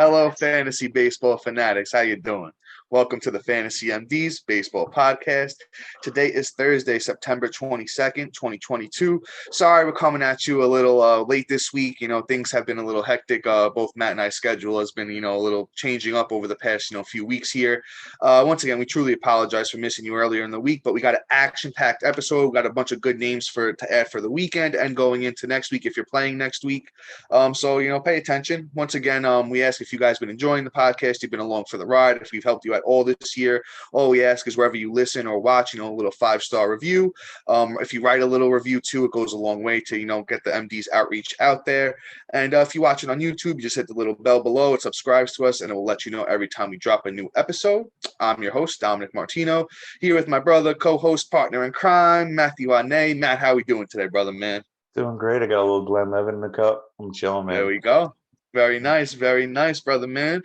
Hello, fantasy baseball fanatics. How you doing? Welcome to the Fantasy MDs Baseball Podcast. Today is Thursday, September 22nd, 2022. Sorry, we're coming at you a little late this week. Things have been a little hectic. Both Matt and I's schedule has been, a little changing up over the past, few weeks here. Once again, we truly apologize for missing you earlier in the week, but we got an action-packed episode. We got a bunch of good names to add for the weekend and going into next week if you're playing next week. So pay attention. Once again, we ask if you guys have been enjoying the podcast, you've been along for the ride, if we've helped you at all this year. All we ask is wherever you listen or watch, a little 5-star review. If you write a little review too, it goes a long way to, get the MD's outreach out there. And if you watch it on YouTube, you just hit the little bell below. It subscribes to us, and it will let you know every time we drop a new episode. I'm your host, Dominic Martino, here with my brother, co-host, partner in crime, Matthew Ane. Matt, how we doing today, brother, man? Doing great. I got a little Glenlivet in the cup. I'm chilling, man. There we go. Very nice, brother, man.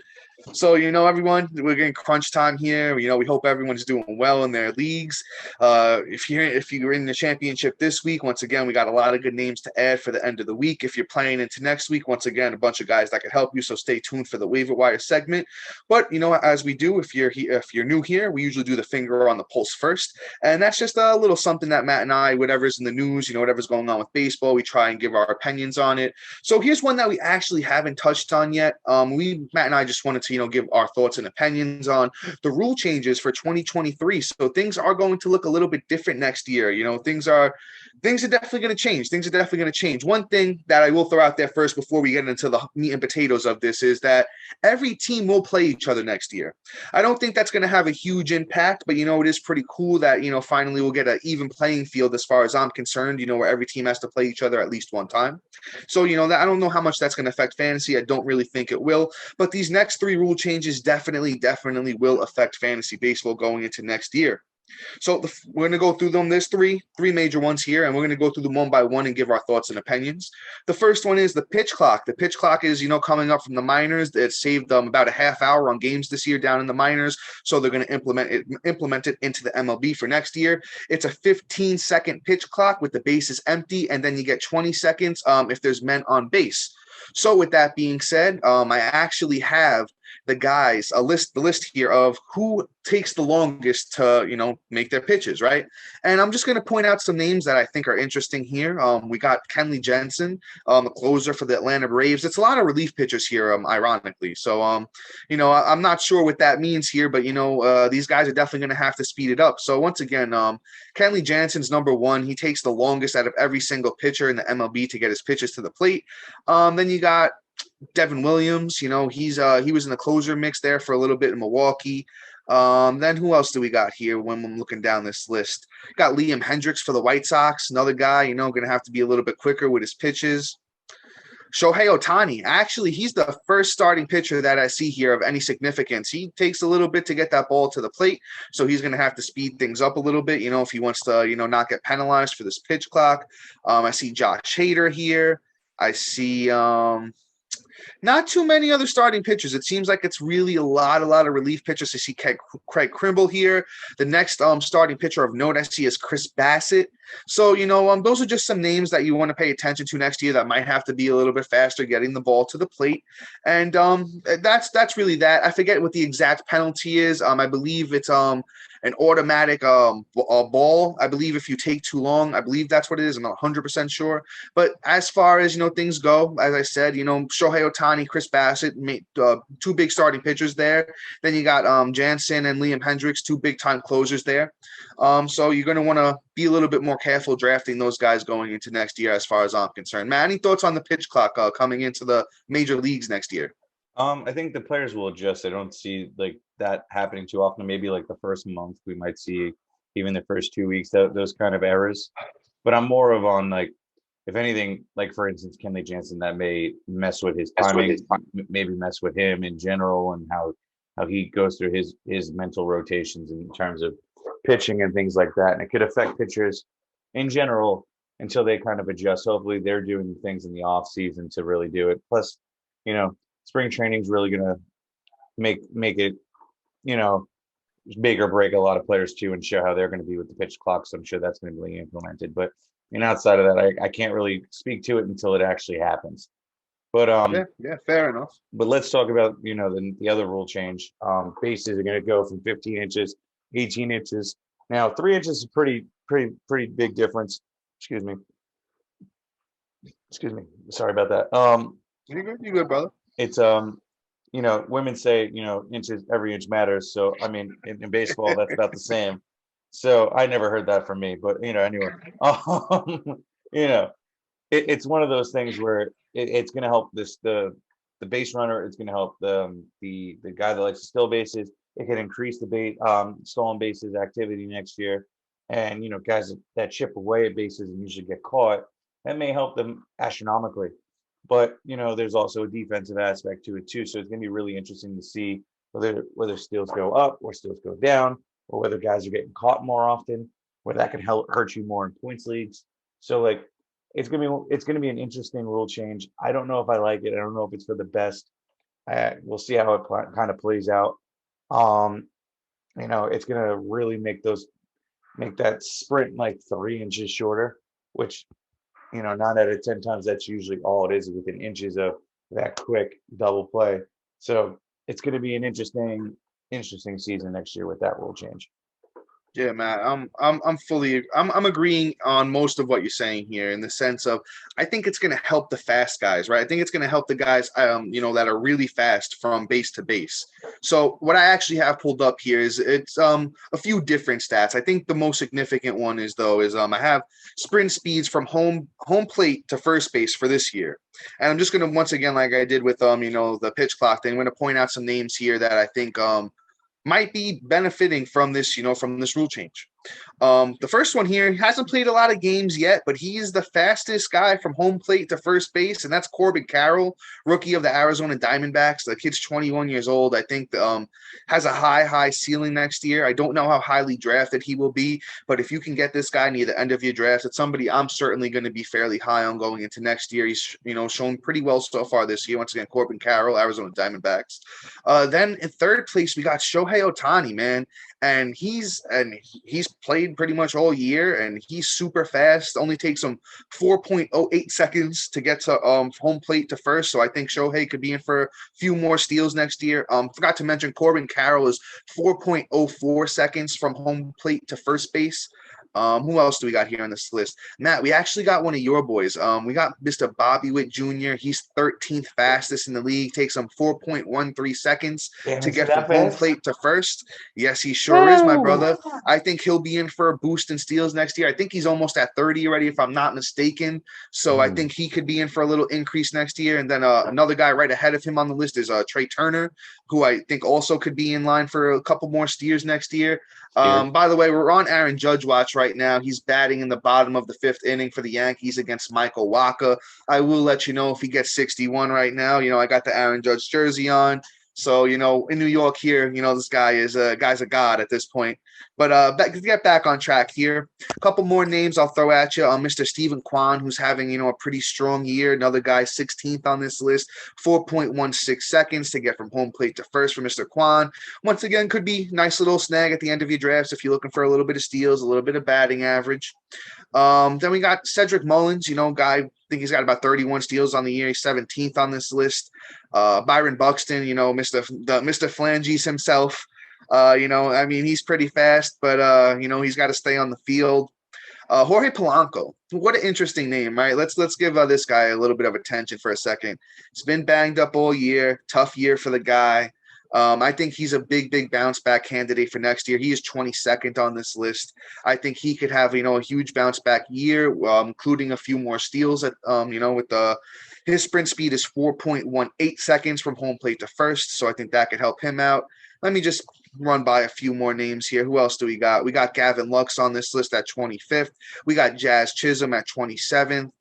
So, everyone, we're getting crunch time here. We hope everyone's doing well in their leagues. If you're in the championship this week, once again, we got a lot of good names to add for the end of the week. If you're playing into next week, once again, a bunch of guys that could help you. So stay tuned for the waiver wire segment. But, as we do, if you're new here, we usually do the finger on the pulse first. And that's just a little something that Matt and I, whatever's in the news, whatever's going on with baseball, we try and give our opinions on it. So here's one that we actually haven't touched on yet. Matt and I just wanted to, give our thoughts and opinions on the rule changes for 2023. So things are going to look a little bit different next year. Things are definitely going to change. One thing that I will throw out there first before we get into the meat and potatoes of this is that every team will play each other next year. I don't think that's going to have a huge impact, but it is pretty cool that finally we'll get an even playing field as far as I'm concerned, where every team has to play each other at least one time. So I don't know how much that's going to affect fantasy. I don't really think it will, but these next 3 rule changes definitely will affect fantasy baseball going into next year. So we're going to go through them. There's three major ones here, and we're going to go through them one by one and give our thoughts and opinions. The first one is the pitch clock. The pitch clock is, coming up from the minors. It saved them about a half hour on games this year down in the minors, so they're going to implement it into the MLB for next year. It's a 15-second pitch clock with the bases empty, and then you get 20 seconds if there's men on base. So with that being said, I actually have the list here of who takes the longest to, make their pitches, right? And I'm just going to point out some names that I think are interesting here. We got Kenley Jansen, the closer for the Atlanta Braves. It's a lot of relief pitchers here, ironically. So, I'm not sure what that means here, but, these guys are definitely going to have to speed it up. So once again, Kenley Jansen's number 1. He takes the longest out of every single pitcher in the MLB to get his pitches to the plate. Then you got Devin Williams, he was in the closer mix there for a little bit in Milwaukee. Then who else do we got here when I'm looking down this list? Got Liam Hendriks for the White Sox, another guy, going to have to be a little bit quicker with his pitches. Shohei Ohtani, actually, he's the first starting pitcher that I see here of any significance. He takes a little bit to get that ball to the plate, so he's going to have to speed things up a little bit, if he wants to, not get penalized for this pitch clock. I see Josh Hader here. I see not too many other starting pitchers. It seems like it's really a lot of relief pitchers. I see Craig Kimbrel here. The next starting pitcher of note I see is Chris Bassett. So, those are just some names that you want to pay attention to next year that might have to be a little bit faster getting the ball to the plate. And that's really that. I forget what the exact penalty is. I believe it's an automatic ball. I believe if you take too long, I believe that's what it is. I'm not 100% sure. But as far as, things go, as I said, Shohei Ohtani, Chris Bassett, made 2 big starting pitchers there. Then you got Jansen and Liam Hendriks, 2 big-time closers there. So you're going to want to be a little bit more careful drafting those guys going into next year as far as I'm concerned. Matt, any thoughts on the pitch clock coming into the major leagues next year? I think the players will adjust. I don't see like that happening too often. Maybe like the first month we might see, even the first 2 weeks, those kind of errors. But I'm more of on like, if anything, like for instance, Kenley Jansen, that may mess with his timing, maybe mess with him in general and how he goes through his mental rotations in terms of pitching and things like that. And it could affect pitchers in general until they kind of adjust. Hopefully they're doing things in the off season to really do it. Plus, spring training is really going to make it, make or break a lot of players too and show how they're going to be with the pitch clock. So I'm sure that's going to be implemented. But outside of that, I can't really speak to it until it actually happens. But Yeah, fair enough. but let's talk about, the other rule change. Bases are going to go from 15 inches, 18 inches. Now, 3 inches is a pretty big difference. Excuse me. Excuse me. Sorry about that. You good, brother? It's women say, inches, every inch matters. So I mean, in baseball, that's about the same. So I never heard that from me, but anyway, you know, it's one of those things where it's going to help the base runner. It's going to help the guy that likes to steal bases. It can increase the stolen bases activity next year, and guys that chip away at bases and usually get caught, that may help them astronomically. But there's also a defensive aspect to it too. So it's going to be really interesting to see whether steals go up or steals go down, or whether guys are getting caught more often, where that can hurt you more in points leagues. So like it's gonna be an interesting rule change. I don't know if I like it. I don't know if it's for the best. We'll see how it kind of plays out. Um, it's gonna really make that sprint like 3 inches shorter, which 9 out of 10 times that's usually all it is within inches of that quick double play. So it's going to be an interesting season next year with that rule change. Yeah, Matt, I'm agreeing on most of what you're saying here in the sense of I think it's going to help the fast guys, right? I think it's going to help the guys, that are really fast from base to base. So what I actually have pulled up here is it's a few different stats. I think the most significant one is I have sprint speeds from home plate to first base for this year. And I'm just going to once again, like I did with the pitch clock thing, I'm going to point out some names here that I think might be benefiting from this, from this rule change. The first one here, he hasn't played a lot of games yet, but he is the fastest guy from home plate to first base, and that's Corbin Carroll, rookie of the Arizona Diamondbacks. The kid's 21 years old. I think has a high ceiling next year. I don't know how highly drafted he will be, but if you can get this guy near the end of your draft, it's somebody I'm certainly going to be fairly high on going into next year. He's shown pretty well so far this year. Once again, Corbin Carroll, Arizona Diamondbacks. Then in third place, we got Shohei Ohtani, man. And he's played pretty much all year, and he's super fast. Only takes him 4.08 seconds to get to home plate to first. So I think Shohei could be in for a few more steals next year. Forgot to mention Corbin Carroll is 4.04 seconds from home plate to first base. Who else do we got here on this list? Matt, we actually got one of your boys. We got Mr. Bobby Witt Jr. He's 13th fastest in the league. Takes him 4.13 seconds to get from home plate to first. Yes, he sure is, my brother. I think he'll be in for a boost in steals next year. I think he's almost at 30 already, if I'm not mistaken. So I think he could be in for a little increase next year. And then another guy right ahead of him on the list is Trey Turner, who I think also could be in line for a couple more steals next year. By the way, we're on Aaron Judge watch right now. He's batting in the bottom of the fifth inning for the Yankees against Michael Wacha. I will let you know if he gets 61 right now. I got the Aaron Judge jersey on. So, in New York here, this guy is guy's a god at this point. But to get back on track here, a couple more names I'll throw at you. Mr. Stephen Kwan, who's having, a pretty strong year. Another guy 16th on this list, 4.16 seconds to get from home plate to first for Mr. Kwan. Once again, could be nice little snag at the end of your drafts if you're looking for a little bit of steals, a little bit of batting average. Then we got Cedric Mullins, guy, I think he's got about 31 steals on the year. He's 17th on this list. Byron Buxton, Mr. Flanges himself. He's pretty fast, but he's got to stay on the field. Jorge Polanco, what an interesting name, right? Let's give this guy a little bit of attention for a second. He's been banged up all year, tough year for the guy. I think he's a big bounce back candidate for next year. He is 22nd on this list. I think he could have, a huge bounce back year, including a few more steals at, with his sprint speed is 4.18 seconds from home plate to first. So I think that could help him out. Let me just run by a few more names here. Who else do we got? We got Gavin Lux on this list at 25th. We got Jazz Chisholm at 27th.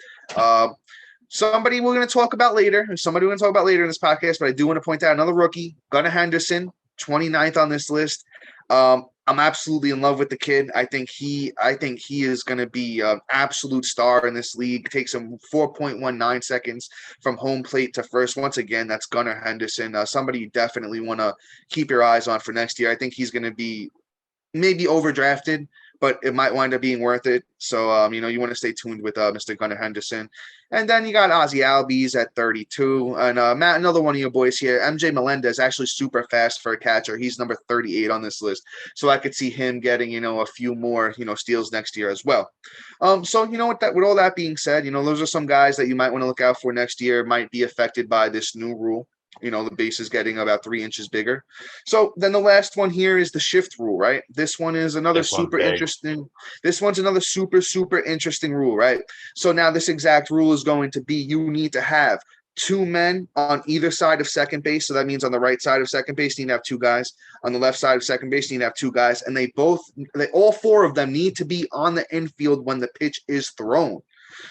Somebody we're going to talk about later in this podcast, but I do want to point out another rookie, Gunnar Henderson, 29th on this list. I'm absolutely in love with the kid. I think he is going to be an absolute star in this league. It takes him 4.19 seconds from home plate to first. Once again, that's Gunnar Henderson, somebody you definitely want to keep your eyes on for next year. I think he's going to be maybe overdrafted, but it might wind up being worth it. So, you want to stay tuned with Mr. Gunnar Henderson. And then you got Ozzy Albies at 32. And Matt, another one of your boys here, MJ Melendez, actually super fast for a catcher. He's number 38 on this list. So I could see him getting, a few more, steals next year as well. So with all that being said, those are some guys that you might want to look out for next year, might be affected by this new rule. The base is getting about 3 inches bigger. So then the last one here is the shift rule, right? This one is another super interesting. This one's another super, super interesting rule, right? So now this exact rule is going to be you need to have 2 men on either side of second base. So that means on the right side of second base, you need to have 2 guys. On the left side of second base, you need to have 2 guys. And all 4 of them need to be on the infield when the pitch is thrown.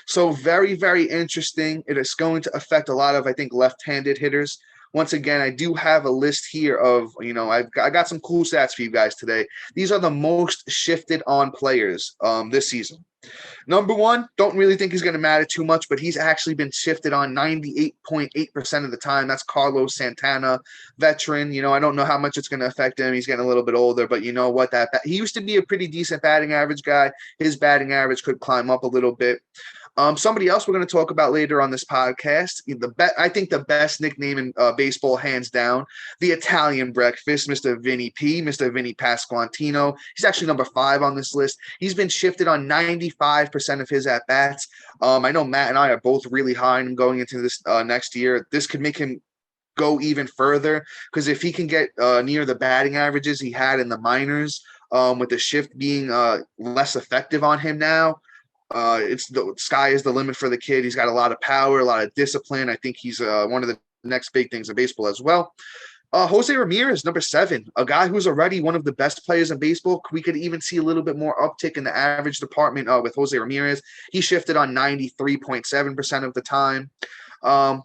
So very, very interesting. It is going to affect a lot of, I think, left-handed hitters. Once again, I do have a list here of, I got some cool stats for you guys today. These are the most shifted on players this season. Number 1, don't really think he's going to matter too much, but he's actually been shifted on 98.8% of the time. That's Carlos Santana, veteran. I don't know how much it's going to affect him. He's getting a little bit older, but you know what? He used to be a pretty decent batting average guy. His batting average could climb up a little bit. Somebody else we're going to talk about later on this podcast, I think the best nickname in baseball, hands down, the Italian breakfast, Mr. Vinny P, Mr. Vinny Pasquantino. He's actually number 5 on this list. He's been shifted on 95% of his at-bats. I know Matt and I are both really high on him going into this next year. This could make him go even further, because if he can get near the batting averages he had in the minors, with the shift being less effective on him now, it's the sky is the limit for the kid. He's got a lot of power, a lot of discipline. I think he's one of the next big things in baseball as well. Jose Ramirez, number 7, a guy who's already one of the best players in baseball. We could even see a little bit more uptick in the average department with Jose Ramirez. He shifted on 93.7% of the time.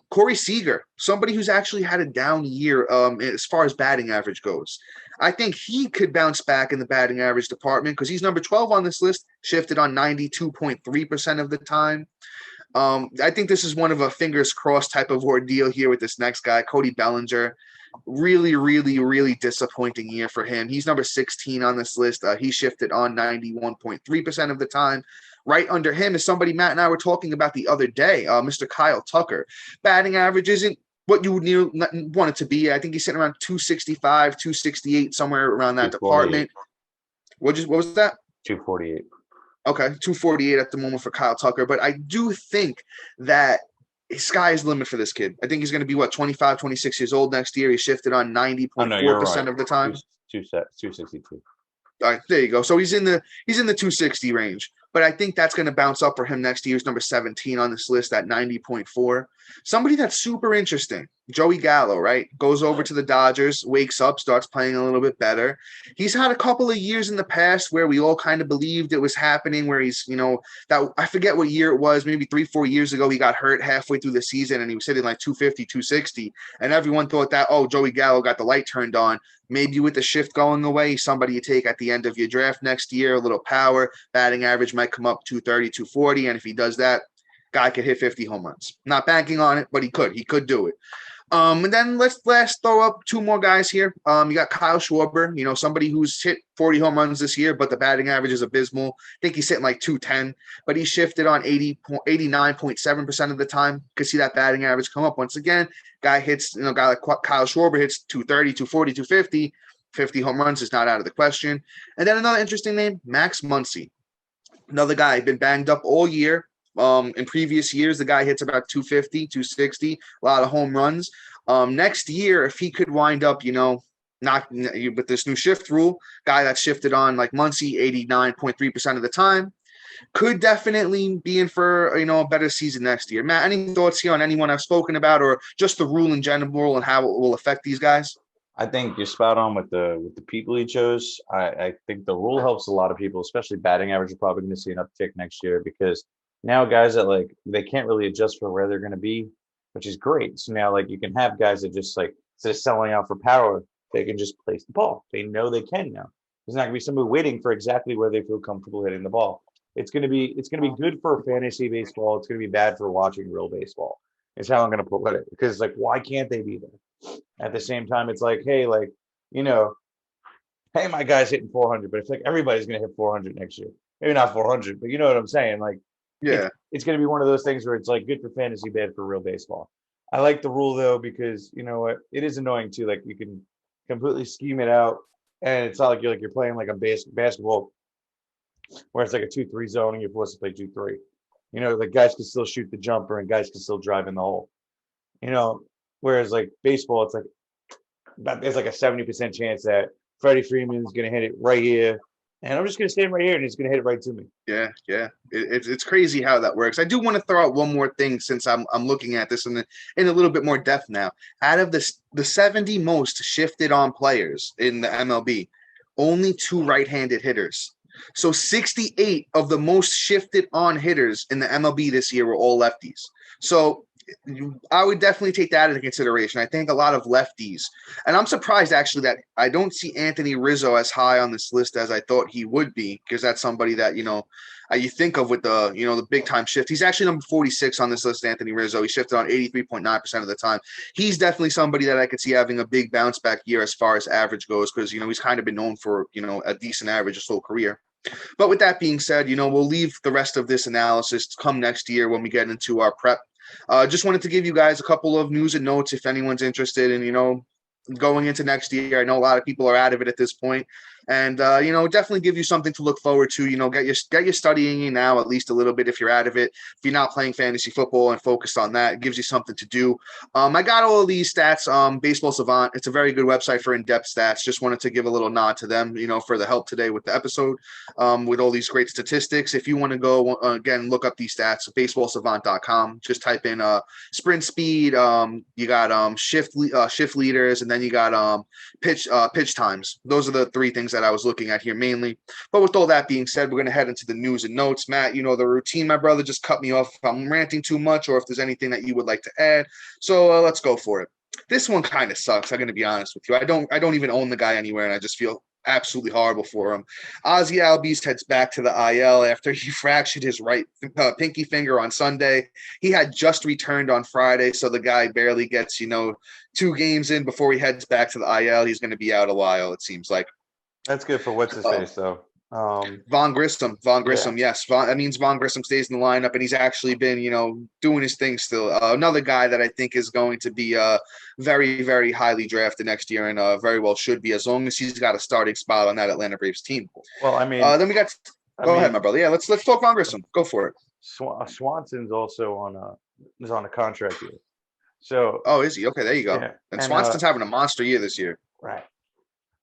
Corey Seager, somebody who's actually had a down year as far as batting average goes. I think he could bounce back in the batting average department because he's number 12 on this list, shifted on 92.3% of the time. I think this is one of a fingers crossed type of ordeal here with this next guy, Cody Bellinger. Really, really, really disappointing year for him. He's number 16 on this list. He shifted on 91.3% of the time. Right under him is somebody Matt and I were talking about the other day, Mr. Kyle Tucker. Batting average isn't what you would want it to be. I think he's sitting around 265, 268, somewhere around that department. What was that? 248. Okay, 248 at the moment for Kyle Tucker. But I do think that sky is the limit for this kid. I think he's going to be, 25, 26 years old next year. He shifted on 90.4% of the time. 262. All right, there you go. So he's in the 260 range. But I think that's going to bounce up for him next year. He's number 17 on this list at 90.4. Somebody that's super interesting, Joey Gallo, right? Goes over to the Dodgers, wakes up, starts playing a little bit better. He's had a couple of years in the past where we all kind of believed it was happening, where he's, that I forget what year it was, maybe 3-4 years ago, he got hurt halfway through the season and he was hitting like 250, 260. And everyone thought that, Joey Gallo got the light turned on. Maybe with the shift going away, somebody you take at the end of your draft next year, a little power, batting average might come up 230, 240. And if he does that, guy could hit 50 home runs. Not banking on it, but he could do it. And then let's throw up 2 more guys here. You got Kyle Schwarber, somebody who's hit 40 home runs this year, but the batting average is abysmal. I think he's hitting like 210, but he shifted on 89.7% of the time. Could see that batting average come up once again. Guy hits, guy like Kyle Schwarber hits 230, 240, 250. 50 home runs is not out of the question. And then another interesting name, Max Muncy. Another guy, been banged up all year. In previous years, the guy hits about 250, 260, a lot of home runs. Next year, if he could wind up, not with this new shift rule, guy that's shifted on like Muncy 89.3% of the time, could definitely be in for, a better season next year. Matt, any thoughts here on anyone I've spoken about or just the rule in general and how it will affect these guys? I think you're spot on with the people he chose. I think the rule helps a lot of people, especially batting average. You're probably going to see an uptick next year because now guys that they can't really adjust for where they're going to be, which is great. So now you can have guys that just instead of selling out for power, they can just place the ball. They know they can now. There's not going to be somebody waiting for exactly where they feel comfortable hitting the ball. It's going to be good for fantasy baseball. It's going to be bad for watching real baseball. Is how I'm going to put it. Because why can't they be there? At the same time, it's hey, hey, my guy's hitting 400, but it's like everybody's going to hit 400 next year. Maybe not 400, but you know what I'm saying? Like Yeah. it's going to be one of those things where it's like good for fantasy, bad for real baseball. I like the rule though because you know what? It is annoying too. Like you can completely scheme it out, and it's not like you're playing like a basketball where it's like a 2-3 zone and you're supposed to play 2-3. You know, like guys can still shoot the jumper and guys can still drive in the hole. You know, whereas like baseball, it's like there's like a 70% chance that Freddie Freeman's gonna hit it right here, and I'm just gonna stand right here and he's gonna hit it right to me. Yeah, yeah. It's crazy how that works. I do want to throw out one more thing since I'm looking at this in a little bit more depth now. Out of the 70 most shifted on players in the MLB, only 2 right-handed hitters. So 68 of the most shifted on hitters in the MLB this year were all lefties. So I would definitely take that into consideration. I think a lot of lefties, and I'm surprised actually that I don't see Anthony Rizzo as high on this list as I thought he would be, because that's somebody that, you think of with the big time shift. He's actually number 46 on this list, Anthony Rizzo. He shifted on 83.9% of the time. He's definitely somebody that I could see having a big bounce back year as far as average goes, because, he's kind of been known for, a decent average his whole career. But with that being said, we'll leave the rest of this analysis to come next year when we get into our prep. Just wanted to give you guys a couple of news and notes if anyone's interested in, going into next year. I know a lot of people are out of it at this point. And, definitely give you something to look forward to, get your studying in now, at least a little bit. If you're out of it, if you're not playing fantasy football and focused on that, it gives you something to do. I got all of these stats, Baseball Savant. It's a very good website for in-depth stats. Just wanted to give a little nod to them, for the help today with the episode, with all these great statistics. If you want to go, again, look up these stats, baseballsavant.com. Just type in sprint speed. You got shift leaders, and then you got pitch times. Those are the 3 things that I was looking at here mainly. But with all that being said, we're going to head into the news and notes. Matt, the routine, my brother. Just cut me off if I'm ranting too much or if there's anything that you would like to add. So let's go for it. This one kind of sucks. I'm going to be honest with you. I don't even own the guy anywhere, and I just feel absolutely horrible for him. Ozzy Albies heads back to the IL after he fractured his right pinky finger on Sunday. He had just returned on Friday, so the guy barely gets 2 games in before he heads back to the IL. He's going to be out a while, it seems like. That's good for what's his face though. Vaughn Grissom, yes. That means Vaughn Grissom stays in the lineup, and he's actually been, doing his thing still. Another guy that I think is going to be very, very highly drafted next year, and very well should be, as long as he's got a starting spot on that Atlanta Braves team. Well, I mean, then we got. Go ahead, my brother. Yeah, let's talk Vaughn Grissom. Go for it. Swanson's also is on a contract here. So. Oh, is he? Okay, there you go. Yeah. And Swanson's having a monster year this year. Right.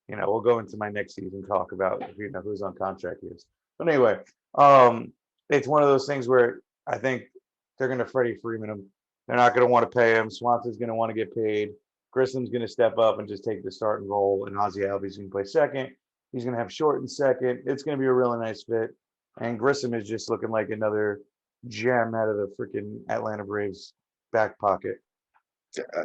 We'll go into my next season talk about who's on contract years. But anyway, it's one of those things where I think they're going to Freddie Freeman him. They're not going to want to pay him. Swanson's going to want to get paid. Grissom's going to step up and just take the starting role, and Ozzy Albies going to play second. He's going to have Short in second. It's going to be a really nice fit. And Grissom is just looking like another gem out of the freaking Atlanta Braves back pocket.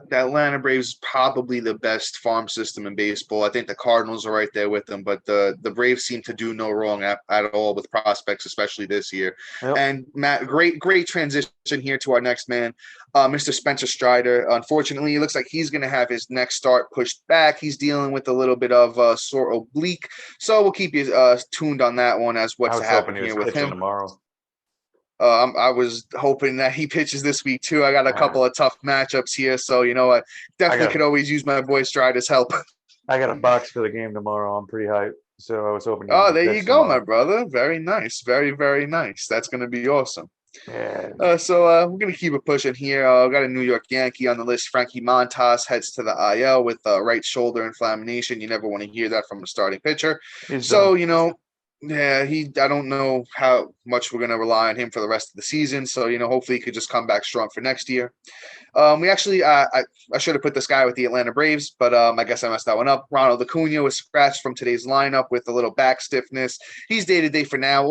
The Atlanta Braves is probably the best farm system in baseball. I think the Cardinals are right there with them, but the Braves seem to do no wrong at all with prospects, especially this year. Yep. And Matt, great transition here to our next man, Mr. Spencer Strider. Unfortunately, it looks like he's going to have his next start pushed back. He's dealing with a little bit of sore oblique, so we'll keep you tuned on that one as what's happening here with him tomorrow. I was hoping that he pitches this week too. I got a couple of tough matchups here, so I definitely could always use my boy Strider's help. I got a box for the game tomorrow. I'm pretty hyped, so I was hoping. Oh, there you go, my brother. Very nice, very very nice. That's going to be awesome. Yeah. So we're going to keep it pushing here. Got a New York Yankee on the list. Frankie Montas heads to the IL with right shoulder inflammation. You never want to hear that from a starting pitcher. So yeah, I don't know how much we're going to rely on him for the rest of the season. So, hopefully he could just come back strong for next year. We actually, I should have put this guy with the Atlanta Braves, but I guess I messed that one up. Ronald Acuna was scratched from today's lineup with a little back stiffness. He's day-to-day for now.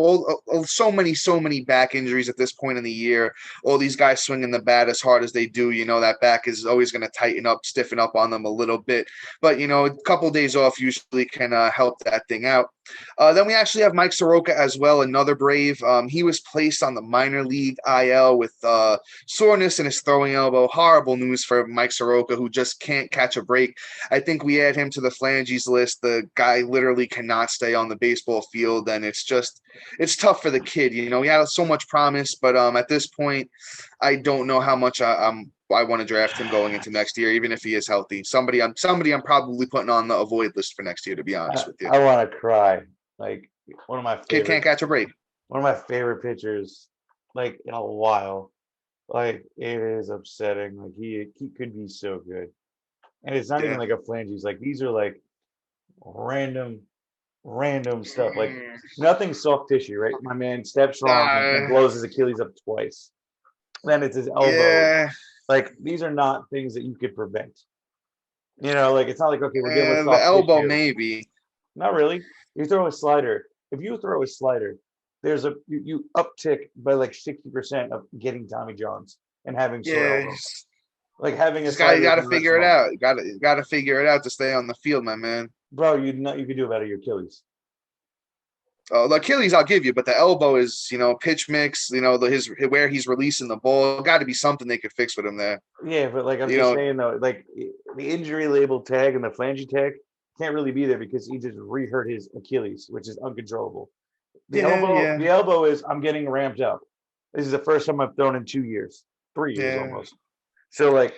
So many back injuries at this point in the year. All these guys swinging the bat as hard as they do, that back is always going to tighten up, stiffen up on them a little bit. But, a couple of days off usually can help that thing out. Then we actually actually have Mike Soroka as well, another Brave. He was placed on the minor league IL with soreness in his throwing elbow. Horrible news for Mike Soroka, who just can't catch a break. I think we add him to the phalanges list. The guy literally cannot stay on the baseball field, and it's tough for the kid. He had so much promise, but at this point, I don't know how much I want to draft him going into next year, even if he is healthy. Somebody I'm probably putting on the avoid list for next year, to be honest with you. I want to cry. Like one of my Kid favorite, can't catch a break. one of my favorite pitchers, like in a while. Like it is upsetting. Like he could be so good, and it's not even like a phalanges. Like these are like random stuff. Like nothing soft tissue, right? My man steps wrong and blows his Achilles up twice. Then it's his elbow. Yeah. Like these are not things that you could prevent. Like it's not like, okay, we're dealing with the soft elbow tissue. Maybe. Not really. You throw a slider. If you throw a slider, there's you uptick by like 60% of getting Tommy Johns and having sore elbow. Like having a slider. You got to figure it out. You got to figure it out to stay on the field, my man. Bro, you could do about your Achilles. The Achilles I'll give you, but the elbow is, pitch mix, where he's releasing the ball. Got to be something they could fix with him there. Yeah, but like I'm just saying though, like the injury label tag and the phalange tag can't really be there because he just re-hurt his Achilles, which is uncontrollable. The elbow is I'm getting ramped up. This is the first time I've thrown in 2 years, 3 years almost. So like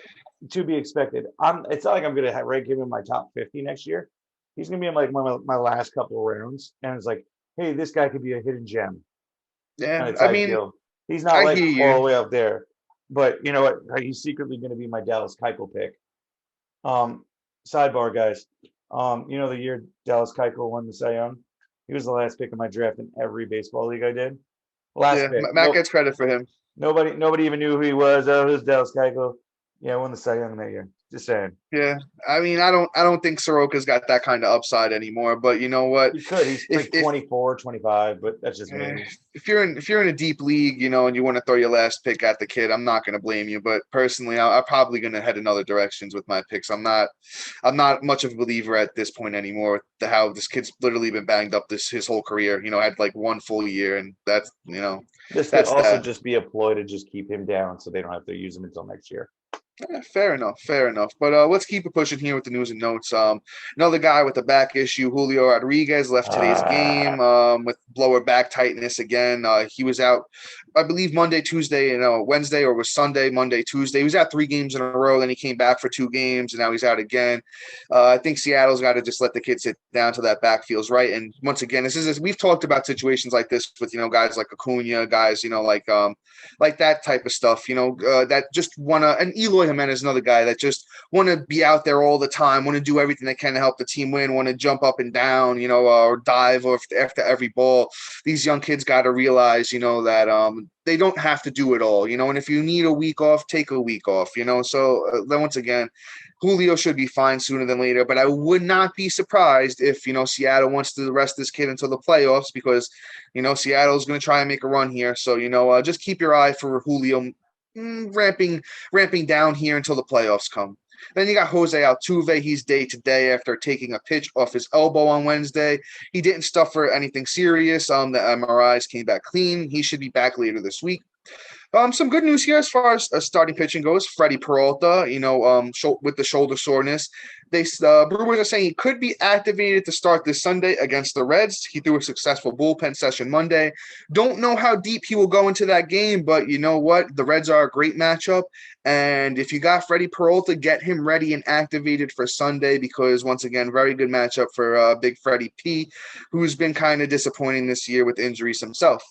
to be expected. It's not like I'm gonna rank him in my top 50 next year. He's gonna be in like my last couple of rounds, and it's like, hey, this guy could be a hidden gem. Yeah, I mean, he's not like all the way up there, but you know what? He's secretly going to be my Dallas Keuchel pick. Sidebar, guys. The year Dallas Keuchel won the Cy Young, he was the last pick of my draft in every baseball league I did. Last pick. Matt gets credit for him. Nobody even knew who he was. Oh, it was Dallas Keuchel. Yeah, won the Cy Young that year. Just saying. Yeah, I mean, I don't think Soroka's got that kind of upside anymore. But you know what? He could. He's like 24, 25, but that's just me. If you're in a deep league, and you want to throw your last pick at the kid, I'm not going to blame you. But personally, I'm probably going to head in other directions with my picks. I'm not much of a believer at this point anymore. How this kid's literally been banged up his whole career. Had like one full year, and that's This could also just be a ploy to just keep him down, so they don't have to use him until next year. Yeah, fair enough. But let's keep it pushing here with the news and notes. Another guy with a back issue, Julio Rodriguez, left today's game with lower back tightness again. He was out, I believe, Monday, Tuesday, Wednesday, or was Sunday, Monday, Tuesday. He was out 3 games in a row. Then he came back for 2 games, and now he's out again. I think Seattle's got to just let the kid sit down till that back feels right. And once again, we've talked about situations like this with guys like Acuna, guys like that type of stuff. That just want to. And Eloy Jimenez, another guy that just want to be out there all the time, want to do everything they can to help the team win, want to jump up and down, or dive after every ball. These young kids got to realize, that they don't have to do it all, and if you need a week off, take a week off, So then once again, Julio should be fine sooner than later, but I would not be surprised if, Seattle wants to rest this kid until the playoffs because, Seattle's going to try and make a run here. So, just keep your eye for Julio ramping down here until the playoffs come. Then you got Jose Altuve. He's day-to-day after taking a pitch off his elbow on Wednesday. He didn't suffer anything serious. The MRIs came back clean. He should be back later this week. Some good news here as far as starting pitching goes. Freddie Peralta, with the shoulder soreness. Brewers are saying he could be activated to start this Sunday against the Reds. He threw a successful bullpen session Monday. Don't know how deep he will go into that game, but you know what? The Reds are a great matchup. And if you got Freddie Peralta, get him ready and activated for Sunday because, once again, very good matchup for Big Freddie P, who's been kind of disappointing this year with injuries himself.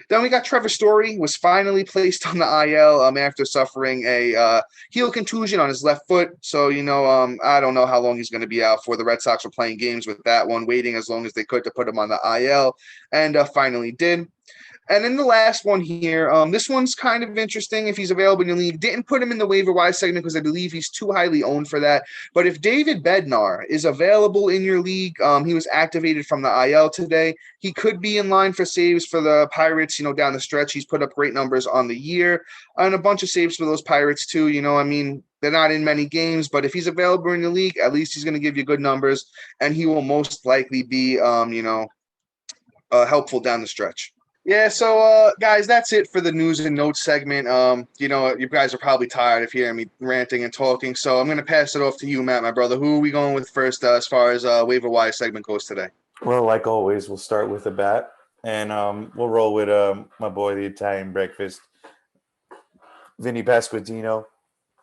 Then we got Trevor Story, was finally placed on the IL after suffering a heel contusion on his left foot. So, I don't know how long he's going to be out for. The Red Sox were playing games with that one, waiting as long as they could to put him on the IL, and finally did. And then the last one here, this one's kind of interesting if he's available in your league. Didn't put him in the waiver wire segment because I believe he's too highly owned for that. But if David Bednar is available in your league, he was activated from the IL today. He could be in line for saves for the Pirates, down the stretch. He's put up great numbers on the year and a bunch of saves for those Pirates too. They're not in many games, but if he's available in the league, at least he's going to give you good numbers, and he will most likely be, helpful down the stretch. Yeah, so guys, that's it for the news and notes segment. You guys are probably tired of hearing me ranting and talking, so I'm going to pass it off to you, Matt, my brother. Who are we going with first as far as waiver wire segment goes today? Well, like always, we'll start with a bat, and we'll roll with my boy, the Italian breakfast, Vinny Pasquantino.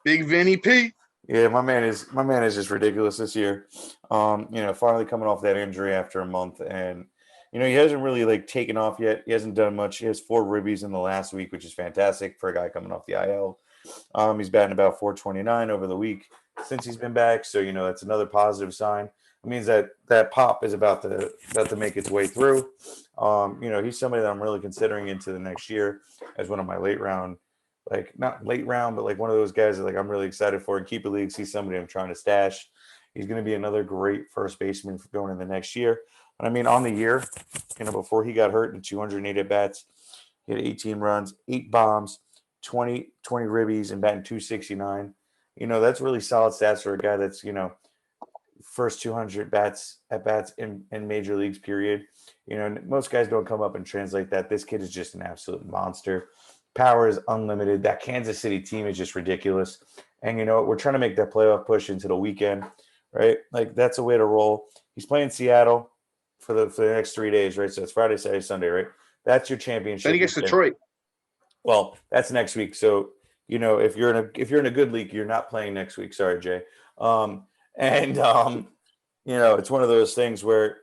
Big Vinny P. Yeah, my man is just ridiculous this year. Finally coming off that injury after a month, and he hasn't really like taken off yet. He hasn't done much. He has 4 ribbies in the last week, which is fantastic for a guy coming off the IL. He's batting about 429 over the week since he's been back, so that's another positive sign. It means that pop is about to make its way through. He's somebody that I'm really considering into the next year as one of my late round. Like not late round, but like one of those guys that like I'm really excited for. In keeper leagues, he's somebody I'm trying to stash. He's going to be another great first baseman for going in the next year. And I mean, on the year, before he got hurt in 208 at bats, he had 18 runs, 8 bombs, 20 ribbies, and batting 269. That's really solid stats for a guy that's first 200 at bats in major leagues. Period. Most guys don't come up and translate that. This kid is just an absolute monster. Power is unlimited. That Kansas City team is just ridiculous. And we're trying to make that playoff push into the weekend, right? Like that's a way to roll. He's playing Seattle for the next 3 days, right? So it's Friday, Saturday, Sunday, right? That's your championship. Then he gets Detroit. Well, that's next week. So if you're in a good league, you're not playing next week. Sorry, Jay. It's one of those things where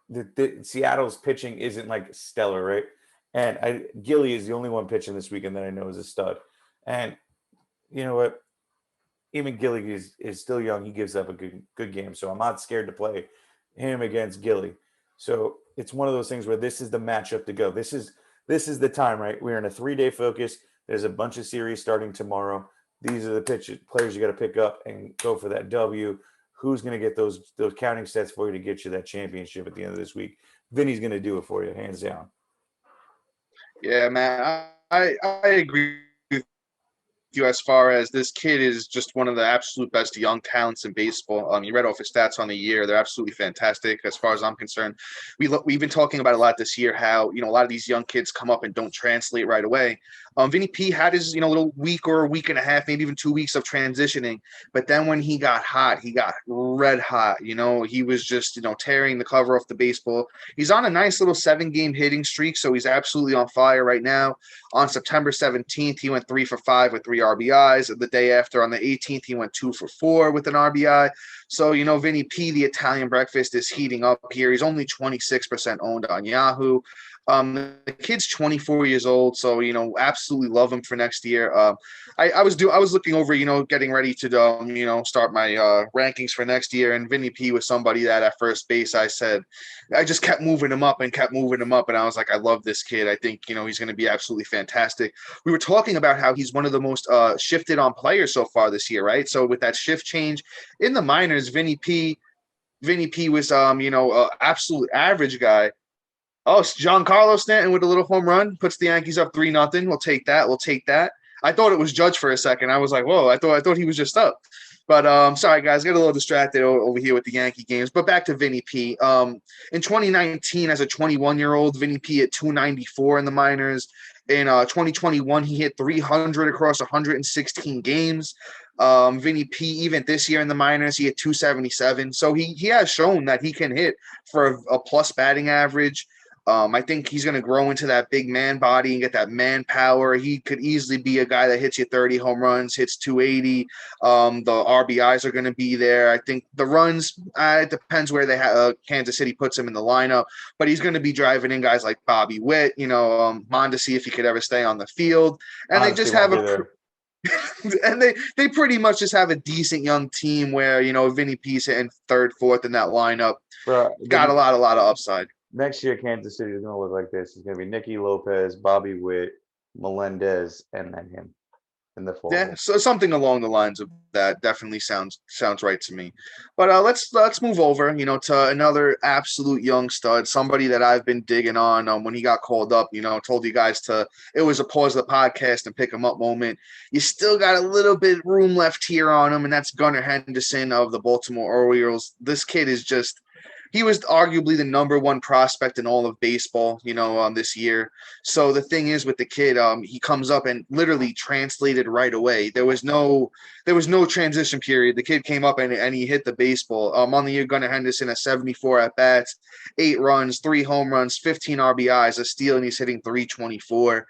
the Seattle's pitching isn't like stellar, right? And Gilly is the only one pitching this weekend that I know is a stud. And you know what? Even Gilly is still young. He gives up a good game. So I'm not scared to play him against Gilly. So it's one of those things where this is the matchup to go. This is the time, right? We're in a 3-day focus. There's a bunch of series starting tomorrow. These are the players you got to pick up and go for that W. Who's going to get those counting stats for you to get you that championship at the end of this week? Vinny's going to do it for you, hands down. Yeah, man, I agree with you as far as this kid is just one of the absolute best young talents in baseball. You read off his stats on the year; they're absolutely fantastic as far as I'm concerned. We've been talking about a lot this year how a lot of these young kids come up and don't translate right away. Vinny P had his little week or a week and a half, maybe even 2 weeks of transitioning. But then when he got hot, he got red hot. He was just tearing the cover off the baseball. He's on a nice little 7-game hitting streak, so he's absolutely on fire right now. On September 17th, he went 3 for 5 with 3 RBIs. The day after, on the 18th, he went 2 for 4 with an RBI. So, Vinny P, the Italian breakfast, is heating up here. He's only 26% owned on Yahoo. The kid's 24 years old, so absolutely love him for next year. I was looking over, getting ready to start my rankings for next year, and Vinny P was somebody that at first base I just kept moving him up, and I was like, I love this kid. I think he's going to be absolutely fantastic. We were talking about how he's one of the most shifted on players so far this year, right? So with that shift change in the minors, Vinny P was absolute average guy. Oh, Giancarlo Stanton with a little home run puts the Yankees up 3-0. We'll take that. I thought it was Judge for a second. I was like, whoa, I thought he was just up. But sorry, guys, got a little distracted over here with the Yankee games. But back to Vinny P. In 2019, as a 21-year-old, Vinny P hit 294 in the minors. In 2021, he hit 300 across 116 games. Vinny P, even this year in the minors, he hit 277. So he has shown that he can hit for a plus batting average. I think he's going to grow into that big man body and get that man power. He could easily be a guy that hits you 30 home runs, hits 280. The RBIs are going to be there. I think the runs, it depends where Kansas City puts him in the lineup, but he's going to be driving in guys like Bobby Witt, Mondesi if he could ever stay on the field. And Honestly, they just have and they pretty much just have a decent young team where, Vinny P's hitting 3rd, 4th in that lineup. Got a lot of upside. Next year, Kansas City is going to look like this. It's going to be Nicky Lopez, Bobby Witt, Melendez, and then him in the fall. Yeah, so something along the lines of that definitely sounds right to me. But let's move over, to another absolute young stud, somebody that I've been digging on. When he got called up, told you guys it was a pause the podcast and pick him up moment. You still got a little bit room left here on him, and that's Gunnar Henderson of the Baltimore Orioles. This kid is just. he was arguably the number one prospect in all of baseball, this year. So the thing is with the kid, he comes up and literally translated right away. There was no transition period. The kid came up and he hit the baseball. On the year, Gunnar Henderson has 74 at bats, 8 runs, 3 home runs, 15 RBIs, a steal, and he's hitting 324.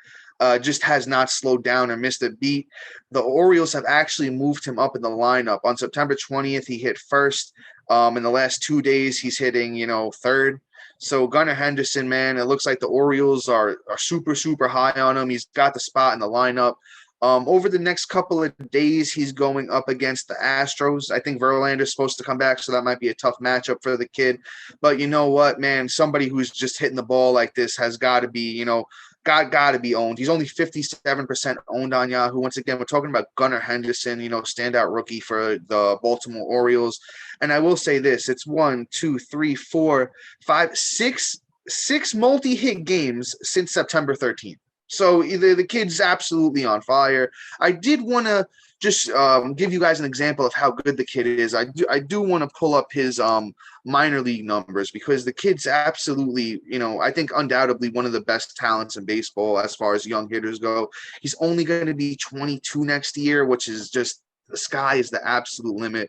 Just has not slowed down or missed a beat. The Orioles have actually moved him up in the lineup. On September 20th, he hit first. In the last 2 days, he's hitting, third. So Gunnar Henderson, man, it looks like the Orioles are super, super high on him. He's got the spot in the lineup. Over the next couple of days, he's going up against the Astros. I think Verlander's supposed to come back, so that might be a tough matchup for the kid. But you know what, man? Somebody who's just hitting the ball like this has got to be, got to be owned. He's only 57% owned on Yahoo. Once again, we're talking about Gunnar Henderson, standout rookie for the Baltimore Orioles. And I will say this: it's 1, 2, 3, 4, 5, 6 multi-hit games since September 13th. So either the kid's absolutely on fire. I did want to just give you guys an example of how good the kid is. I do want to pull up his minor league numbers because the kid's absolutely, I think undoubtedly one of the best talents in baseball as far as young hitters go. He's only going to be 22 next year, which is just the sky is the absolute limit.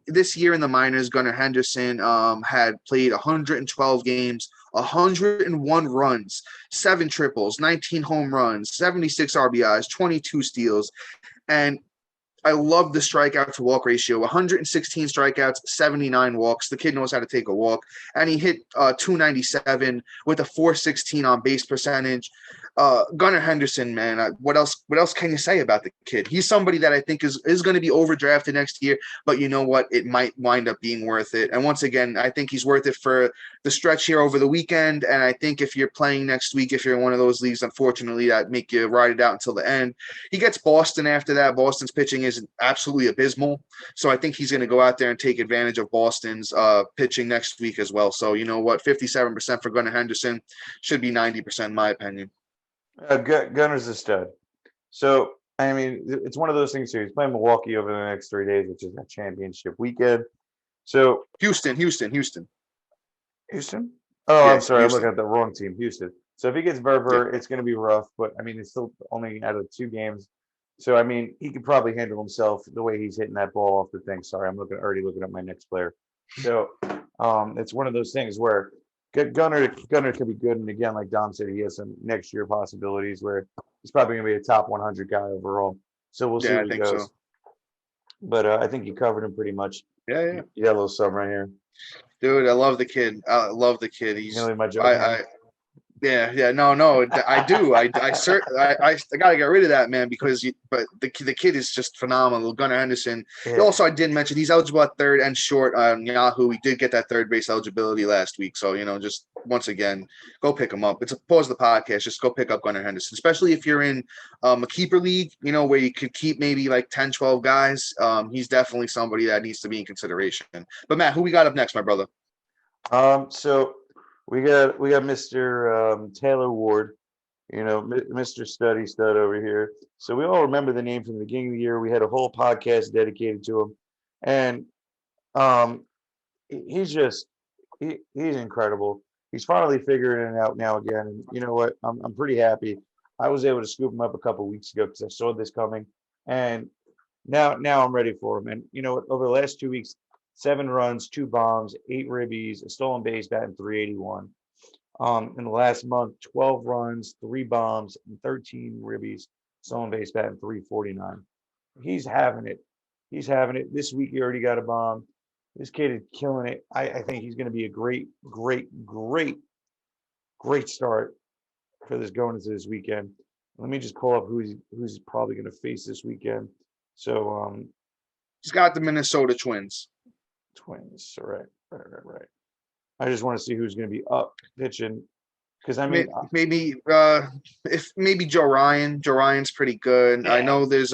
This year in the minors, Gunnar Henderson had played 112 games, 101 runs, 7 triples, 19 home runs, 76 RBIs, 22 steals. And I love the strikeout to walk ratio, 116 strikeouts, 79 walks. The kid knows how to take a walk. And he hit 297 with a 416 on base percentage. Gunnar Henderson, man, what else can you say about the kid? He's somebody that I think is going to be overdrafted next year, but you know what? It might wind up being worth it. And once again, I think he's worth it for the stretch here over the weekend. And I think if you're playing next week, if you're in one of those leagues, unfortunately, that make you ride it out until the end. He gets Boston after that. Boston's pitching is absolutely abysmal. So I think he's going to go out there and take advantage of Boston's pitching next week as well. So you know what? 57% for Gunnar Henderson should be 90% in my opinion. Gunner's a stud. So, I mean, it's one of those things here. He's playing Milwaukee over the next 3 days, which is a championship weekend. So Houston. Houston? Oh, Yeah, I'm sorry. Houston. I'm looking at the wrong team, Houston. So if he gets Verver, It's going to be rough. But, I mean, it's still only out of 2 games. So, I mean, he could probably handle himself the way he's hitting that ball off the thing. Sorry, I'm already looking at my next player. So, it's one of those things where Gunner could be good, and again, like Dom said, he has some next year possibilities where he's probably going to be a top 100 guy overall. So we'll see Yeah, where I he think goes. so. But I think you covered him pretty much. Yeah. You got a little something right here. Dude, I love the kid. He's You know my joke. no, I do. I gotta get rid of that man because but the kid is just phenomenal. Gunnar Henderson. Yeah. Also, I did mention he's eligible at third and short on Yahoo. He did get that third base eligibility last week, so just once again, go pick him up. It's a pause the podcast. Just go pick up Gunnar Henderson, especially if you're in a keeper league. Where you could keep maybe like 10, 12 guys. He's definitely somebody that needs to be in consideration. But Matt, who we got up next, my brother? So we got Mr. Taylor Ward, Mr. Stud over here. So we all remember the name from the beginning of the year. We had a whole podcast dedicated to him, and he's incredible. He's finally figuring it out now again. And you know what? I'm pretty happy. I was able to scoop him up a couple of weeks ago because I saw this coming, and now I'm ready for him. And you know what? Over the last 2 weeks, 7 runs, 2 bombs, 8 ribbies, a stolen base, batting .381. In the last month, 12 runs, 3 bombs, and 13 ribbies, stolen base, batting .349. He's having it. This week, he already got a bomb. This kid is killing it. I think he's going to be a great start for this going into this weekend. Let me just pull up who's probably going to face this weekend. So he's got the Minnesota Twins. Twins, right. I just want to see who's going to be up pitching because I mean maybe Joe Ryan. Joe Ryan's pretty good. Yeah. I know there's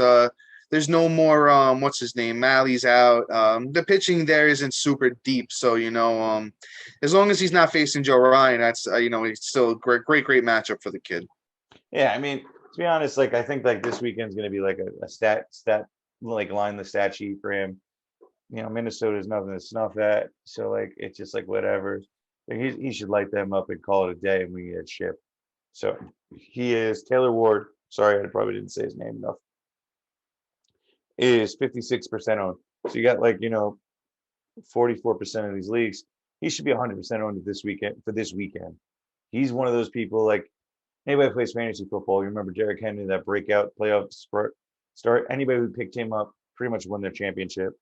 no more what's his name, Malley's out. The pitching there isn't super deep, so as long as he's not facing Joe Ryan, that's it's still a great matchup for the kid. Yeah, I mean, to be honest, like I think like this weekend's going to be like a stat like line the stat sheet for him. Minnesota's nothing to snuff at. So like it's just like whatever. Like, he should light them up and call it a day, and we get shipped. So he is Taylor Ward. Sorry, I probably didn't say his name enough. Is 56% owned. So you got 44% of these leagues. He should be 100% owned this weekend for this weekend. He's one of those people like anybody who plays fantasy football. You remember Derrick Henry, that breakout playoff start. Anybody who picked him up pretty much won their championship.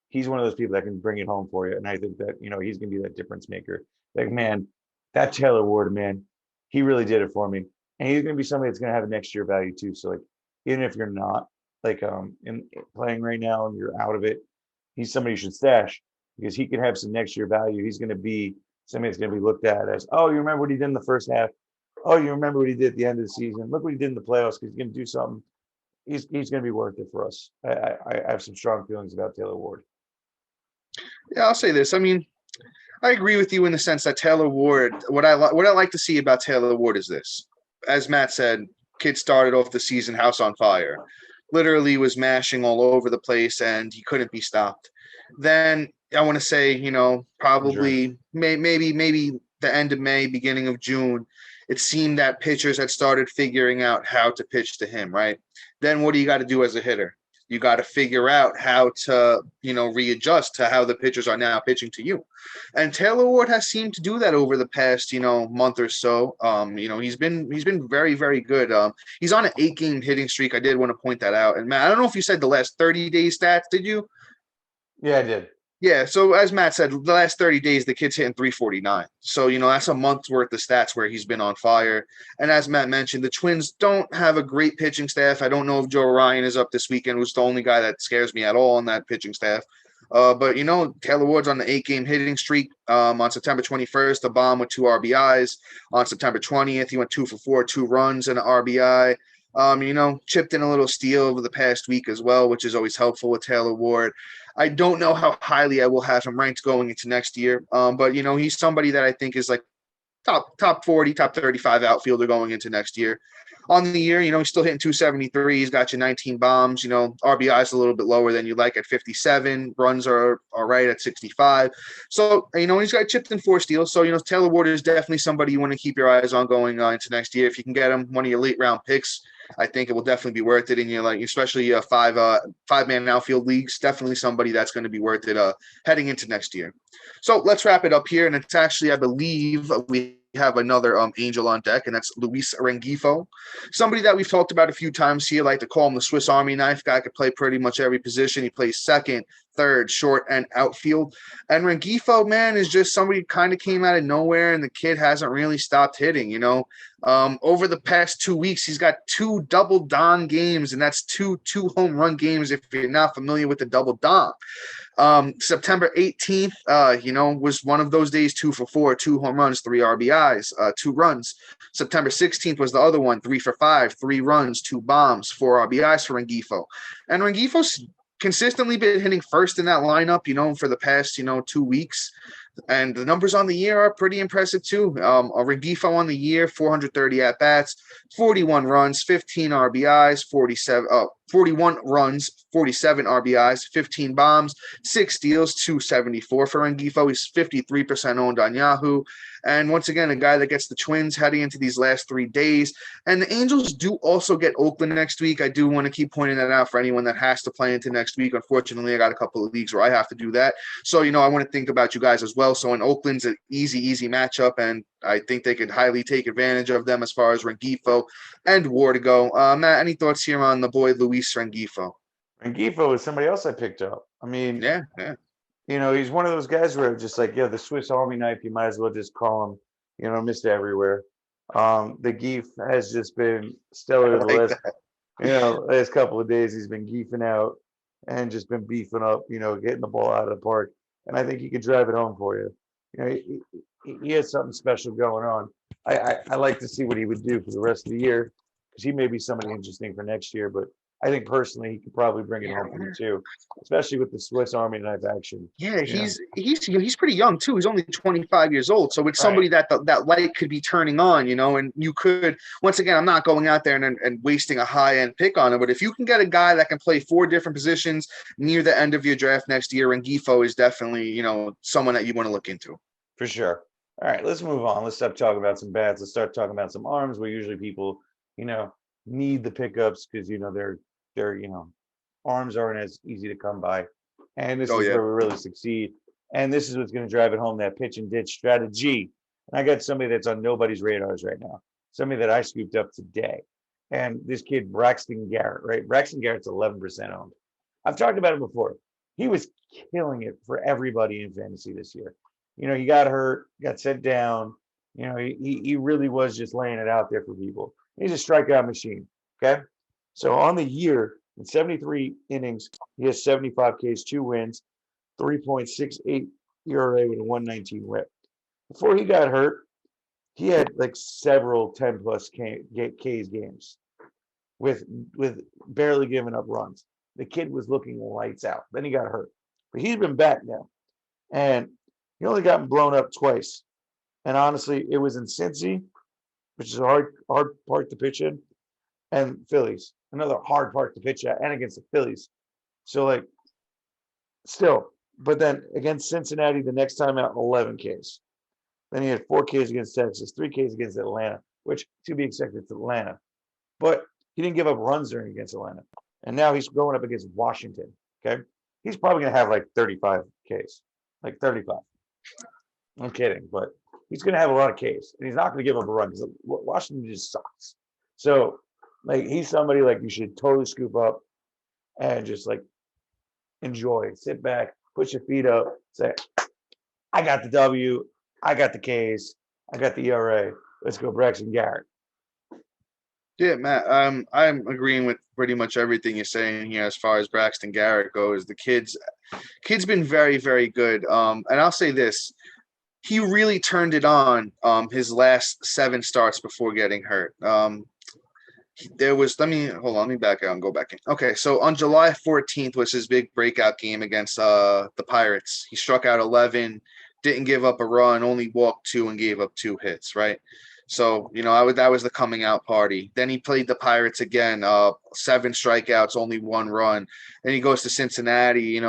He's one of those people that can bring it home for you. And I think that, he's going to be that difference maker. Like, man, that Taylor Ward, man, he really did it for me. And he's going to be somebody that's going to have a next year value too. So like, even if you're not in playing right now and you're out of it, he's somebody you should stash because he can have some next year value. He's going to be somebody that's going to be looked at as, oh, you remember what he did in the first half? Oh, you remember what he did at the end of the season? Look what he did in the playoffs because he's going to do something. He's going to be worth it for us. I have some strong feelings about Taylor Ward. Yeah, I'll say this. I mean, I agree with you in the sense that Taylor Ward, what I like to see about Taylor Ward is this. As Matt said, kid started off the season house on fire. Literally was mashing all over the place and he couldn't be stopped. Then I want to say, probably maybe the end of May, beginning of June, it seemed that pitchers had started figuring out how to pitch to him, right? Then what do you got to do as a hitter? You got to figure out how to, readjust to how the pitchers are now pitching to you. And Taylor Ward has seemed to do that over the past, month or so. He's been very, very good. He's on an 8-game hitting streak. I did want to point that out. And Matt, I don't know if you said the last 30 days stats, did you? Yeah, I did. Yeah, so as Matt said, the last 30 days, the kid's hitting 349. So, that's a month's worth of stats where he's been on fire. And as Matt mentioned, the Twins don't have a great pitching staff. I don't know if Joe Ryan is up this weekend, who's the only guy that scares me at all on that pitching staff. But, Taylor Ward's on the 8-game hitting streak. On September 21st, the bomb with 2 RBIs. On September 20th, he went 2 for 4, 2 runs and an RBI. Chipped in a little steal over the past week as well, which is always helpful with Taylor Ward. I don't know how highly I will have him ranked going into next year. But he's somebody that I think is like top 40, top 35 outfielder going into next year. On the year, he's still hitting 273. He's got you 19 bombs. RBI is a little bit lower than you like at 57. Runs are right at 65. So, he's got chipped in 4 steals. So, Taylor Ward is definitely somebody you want to keep your eyes on going into next year. If you can get him one of your late round picks, I think it will definitely be worth it in your especially 5-man outfield leagues. Definitely somebody that's going to be worth it heading into next year. So let's wrap it up here, and it's actually, I believe, we have another Angel on deck, and that's Luis Rengifo, somebody that we've talked about a few times here. I like to call him the Swiss Army knife guy. Could play pretty much every position. He plays second, third, short, and outfield. And Rengifo, man, is just somebody who kind of came out of nowhere, and the kid hasn't really stopped hitting. Over the past 2 weeks, he's got 2 double Don games, and that's two home run games. If you're not familiar with the double Don. September 18th, was one of those days, 2 for 4, 2 home runs, 3 RBIs, 2 runs. September 16th was the other one, 3 for 5, 3 runs, 2 bombs, 4 RBIs for Rengifo. And Rengifo's consistently been hitting first in that lineup, for the past, 2 weeks. And the numbers on the year are pretty impressive too. Rengifo on the year, 430 at-bats, 41 runs, 15 RBIs, 41 runs, 47 RBIs, 15 bombs, 6 steals, 274 for Rengifo. He's 53% owned on Yahoo. And once again, a guy that gets the Twins heading into these last 3 days. And the Angels do also get Oakland next week. I do want to keep pointing that out for anyone that has to play into next week. Unfortunately, I got a couple of leagues where I have to do that. So, I want to think about you guys as well. So in Oakland's an easy matchup, and I think they could highly take advantage of them as far as Rengifo and Ward go. Matt, any thoughts here on the boy Luis Rengifo? Rengifo is somebody else I picked up. I mean, yeah. He's one of those guys where just like, the Swiss Army knife, you might as well just call him, Mr. Everywhere. The Geef has just been stellar last couple of days. He's been geefing out and just been beefing up, getting the ball out of the park. And I think he could drive it home for you. He has something special going on. I like to see what he would do for the rest of the year because he may be somebody interesting for next year. But I think personally he could probably bring it home for me too, especially with the Swiss Army knife action. Yeah, You know, he's pretty young too. He's only 25 years old, so it's right? somebody that light could be turning on, and you could once again. I'm not going out there and wasting a high end pick on him, but if you can get a guy that can play 4 different positions near the end of your draft next year, and Gifo is definitely someone that you want to look into. For sure. All right, let's move on. Let's stop talking about some bats. Let's start talking about some arms where usually people, need the pickups because their arms aren't as easy to come by. And this Oh is yeah, where we really succeed. And this is what's going to drive it home, that pitch and ditch strategy. And I got somebody that's on nobody's radars right now. Somebody that I scooped up today. And this kid, Braxton Garrett, right? Braxton Garrett's 11% owned. I've talked about it before. He was killing it for everybody in fantasy this year. He got hurt, got sent down. He really was just laying it out there for people. He's a strikeout machine. Okay. So on the year, in 73 innings, he has 75 Ks, 2 wins, 3.68 ERA with a 119 whip. Before he got hurt, he had like several 10 plus Ks games with barely giving up runs. The kid was looking lights out. Then he got hurt. But he's been back now. And he only gotten blown up twice. And honestly, it was in Cincy, which is a hard park to pitch in, and Phillies, another hard park to pitch at, and against the Phillies. So still, but then against Cincinnati, the next time out, 11 Ks. Then he had 4 Ks against Texas, 3 Ks against Atlanta, which to be expected to Atlanta. But he didn't give up runs during against Atlanta. And now he's going up against Washington. Okay. He's probably going to have like 35 Ks, like 35. I'm kidding, but he's going to have a lot of Ks, and he's not going to give up a run because Washington just sucks. So, he's somebody you should totally scoop up and just enjoy, sit back, put your feet up, say, I got the W, I got the Ks, I got the ERA. Let's go, Braxton Garrett. Yeah, Matt. I'm agreeing with pretty much everything you're saying here as far as Braxton Garrett goes. The kid's been very, very good. And I'll say this. He really turned it on his last 7 starts before getting hurt. Let me back out and go back in. Okay, so on July 14th was his big breakout game against the Pirates. He struck out 11, didn't give up a run, only walked 2 and gave up 2 hits, right? So, that was the coming out party. Then he played the Pirates again, 7 strikeouts, only 1 run. Then he goes to Cincinnati, 8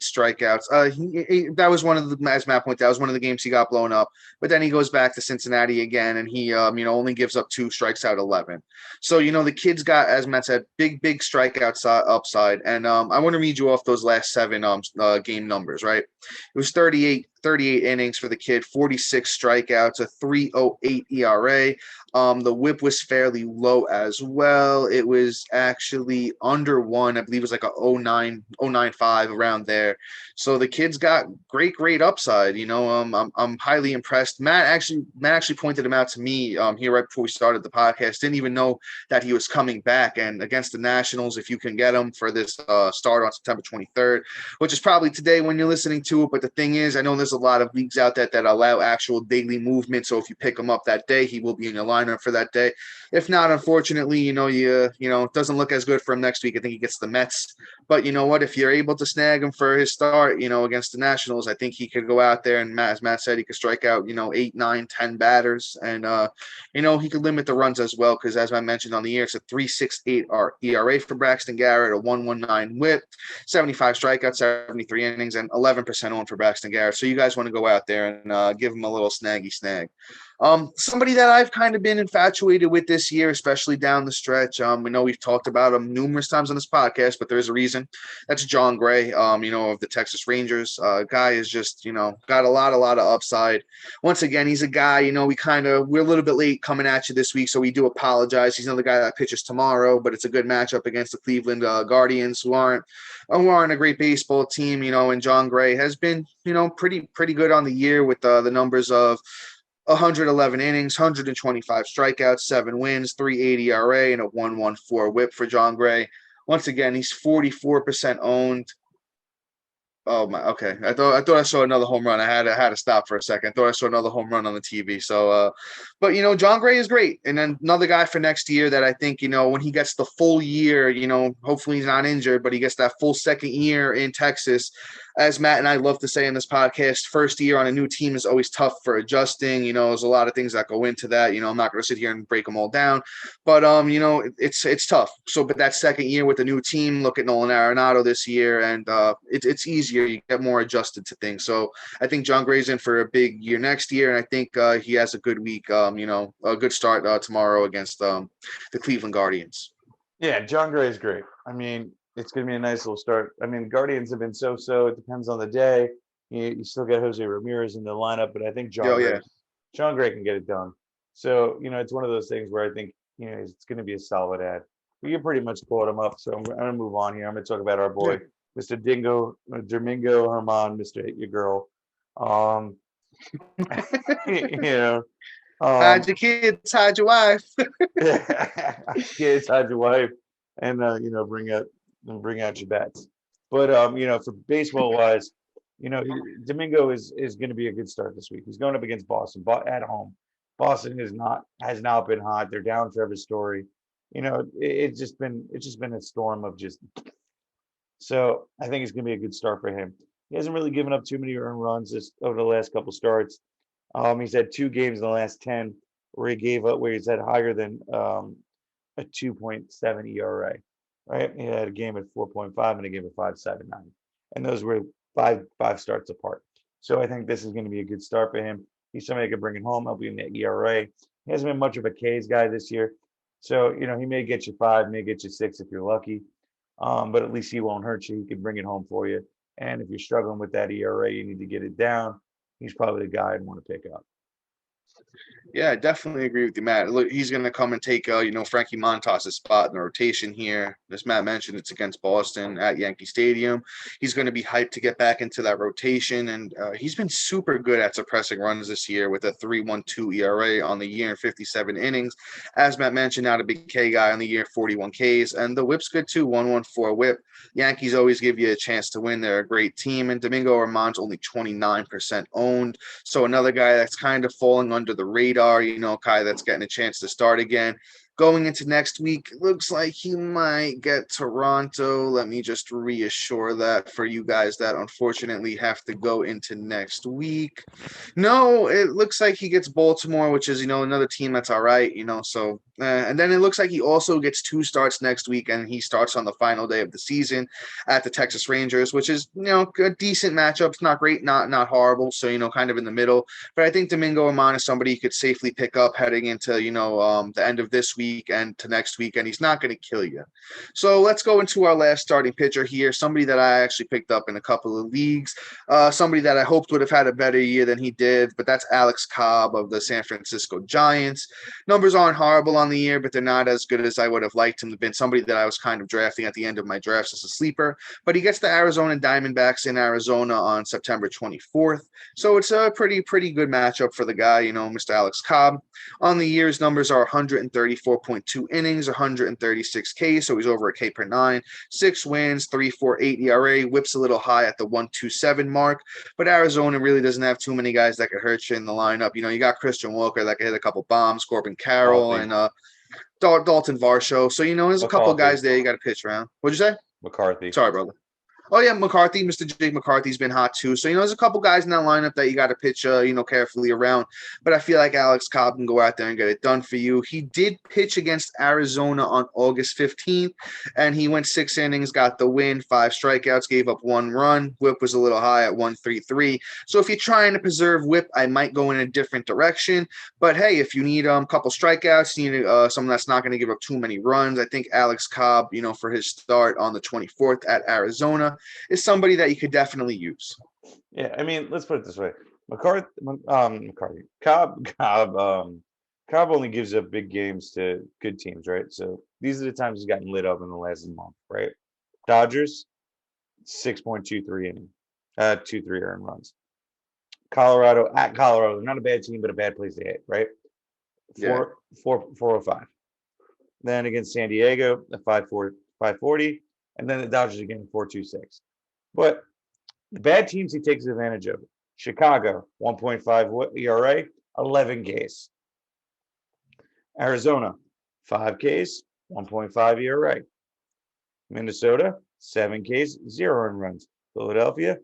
strikeouts. That was one of the, as Matt pointed out, that was one of the games he got blown up. But then he goes back to Cincinnati again, and he, only gives up 2, strikes out 11. So, the kid's got, as Matt said, big strikeouts upside. And I want to read you off those last 7 game numbers, right? It was 38 innings for the kid, 46 strikeouts, a 3.08 ERA. The whip was fairly low as well. It was actually under 1. I believe it was like a 0.95 around there. So the kid's got great upside. I'm highly impressed. Matt actually pointed him out to me here right before we started the podcast. Didn't even know that he was coming back. And against the Nationals, if you can get him for this start on September 23rd, which is probably today when you're listening to it. But the thing is, I know there's a lot of leagues out there that allow actual daily movement. So if you pick him up that day, he will be in your lineup for that day. If not, unfortunately, it doesn't look as good for him next week. I think he gets the Mets. But you know what? If you're able to snag him for his start, against the Nationals, I think he could go out there and, as Matt said, he could strike out, 8, 9, 10 batters. And, he could limit the runs as well because, as I mentioned on the year, it's a 3.68 ERA for Braxton Garrett, a 1.19 whip, 75 strikeouts, 73 innings, and 11% on for Braxton Garrett. So you guys want to go out there and give him a little snag. Somebody that I've kind of been infatuated with this year, especially down the stretch. We know we've talked about him numerous times on this podcast, but there's a reason. That's Jon Gray, of the Texas Rangers. Guy is just, got a lot of upside. Once again, he's a guy, we're a little bit late coming at you this week, so we do apologize. He's another guy that pitches tomorrow, but it's a good matchup against the Cleveland Guardians, who aren't a great baseball team, and Jon Gray has been, pretty good on the year with the numbers of 111 innings, 125 strikeouts, 7 wins, 3.80 ERA, and a 1.14 whip for Jon Gray. Once again, he's 44% owned. Oh my, okay. I thought I saw another home run. I had to stop for a second. I thought I saw another home run on the TV. So but John Gray is great. And then another guy for next year that I think, when he gets the full year, hopefully he's not injured, but he gets that full second year in Texas. As Matt and I love to say in this podcast, first year on a new team is always tough for adjusting. There's a lot of things that go into that. I'm not going to sit here and break them all down, but it's tough. So, but that second year with a new team, look at Nolan Arenado this year, and it's easier. You get more adjusted to things. So I think John Gray's in for a big year next year, and I think he has a good week. A good start tomorrow against the Cleveland Guardians. Yeah, John Gray is great. I mean, it's going to be a nice little start. I mean, Guardians have been so-so. It depends on the day. You still got Jose Ramirez in the lineup, but I think John Gray can get it done. So, it's one of those things where I think, it's going to be a solid ad. You pretty much caught him up. So I'm going to move on here. I'm going to talk about our boy, Mr. Domingo Herman, Mr. Hit Your Girl. Hide your kids, hide your wife. Kids, hide your wife, and bring out your bats. But for baseball wise, Domingo is going to be a good start this week. He's going up against Boston, but at home. Boston has not been hot. They're down Trevor Story. It's just been a storm of just. So I think it's going to be a good start for him. He hasn't really given up too many earned runs over the last couple starts. He's had 2 games in the last 10 where he's had higher than a 2.7 ERA. Right? He had a game at 4.5 and a game at 5.79, and those were five starts apart. So I think this is going to be a good start for him. He's somebody that can bring it home, help you in the ERA. He hasn't been much of a K's guy this year, so he may get you 5, may get you 6 if you're lucky, but at least he won't hurt you. He can bring it home for you. And if you're struggling with that ERA, you need to get it down. He's probably the guy I'd want to pick up. Yeah, I definitely agree with you, Matt. Look, he's going to come and take, Frankie Montas' spot in the rotation here. As Matt mentioned, it's against Boston at Yankee Stadium. He's going to be hyped to get back into that rotation, and he's been super good at suppressing runs this year with a 3.12 ERA on the year in 57 innings. As Matt mentioned, not a big K guy on the year, 41 Ks, and the whip's good too, 114 whip. Yankees always give you a chance to win. They're a great team, and Domingo Herman's only 29% owned. So another guy that's kind of falling under the radar, Kai that's getting a chance to start again. Going into next week, it looks like he might get Toronto. Let me just reassure that for you guys that unfortunately have to go into next week. No, it looks like he gets Baltimore, which is, another team that's all right, so. And then it looks like he also gets 2 starts next week, and he starts on the final day of the season at the Texas Rangers, which is, a decent matchup. It's not great, not horrible. So, kind of in the middle. But I think Domingo Herman is somebody you could safely pick up heading into, the end of this week and to next week, and he's not going to kill you. So let's go into our last starting pitcher here, somebody that I actually picked up in a couple of leagues, somebody that I hoped would have had a better year than he did, but that's Alex Cobb of the San Francisco Giants. Numbers aren't horrible on the year, but they're not as good as I would have liked him to have been. Somebody that I was kind of drafting at the end of my drafts as a sleeper, but he gets the Arizona Diamondbacks in Arizona on September 24th. So it's a pretty good matchup for the guy, Mr. Alex Cobb. On the year's numbers are 134.2 innings, 136 Ks, so he's over a K per 9, 6 wins, 3.48 ERA, whips a little high at the 1.27 mark, but Arizona really doesn't have too many guys that could hurt you in the lineup. You got Christian Walker that could hit a couple bombs, Corbin Carroll, and Dalton Varsho. So, there's a couple guys there you got to pitch around. What'd you say? McCarthy. Sorry, brother. Oh, yeah, McCarthy, Mr. Jake McCarthy's been hot too. So, there's a couple guys in that lineup that you got to pitch, carefully around. But I feel like Alex Cobb can go out there and get it done for you. He did pitch against Arizona on August 15th, and he went 6 innings, got the win, 5 strikeouts, gave up 1 run. Whip was a little high at 1.33. So if you're trying to preserve whip, I might go in a different direction. But, hey, if you need a couple strikeouts, you need someone that's not going to give up too many runs, I think Alex Cobb, for his start on the 24th at Arizona, is somebody that you could definitely use. Yeah, I mean, let's put it this way: Cobb only gives up big games to good teams, right? So these are the times he's gotten lit up in the last month, right? Dodgers, 6.23 inning, 2-3 earned runs. Colorado, not a bad team, but a bad place to hit, right? 405. Then against San Diego, a 540, and then the Dodgers again 426. But The bad teams he takes advantage of. Chicago, 1.5 ERA, 11 Ks. Arizona, 5 Ks, 1.5 ERA. Minnesota, 7 Ks, 0 earned runs. Philadelphia,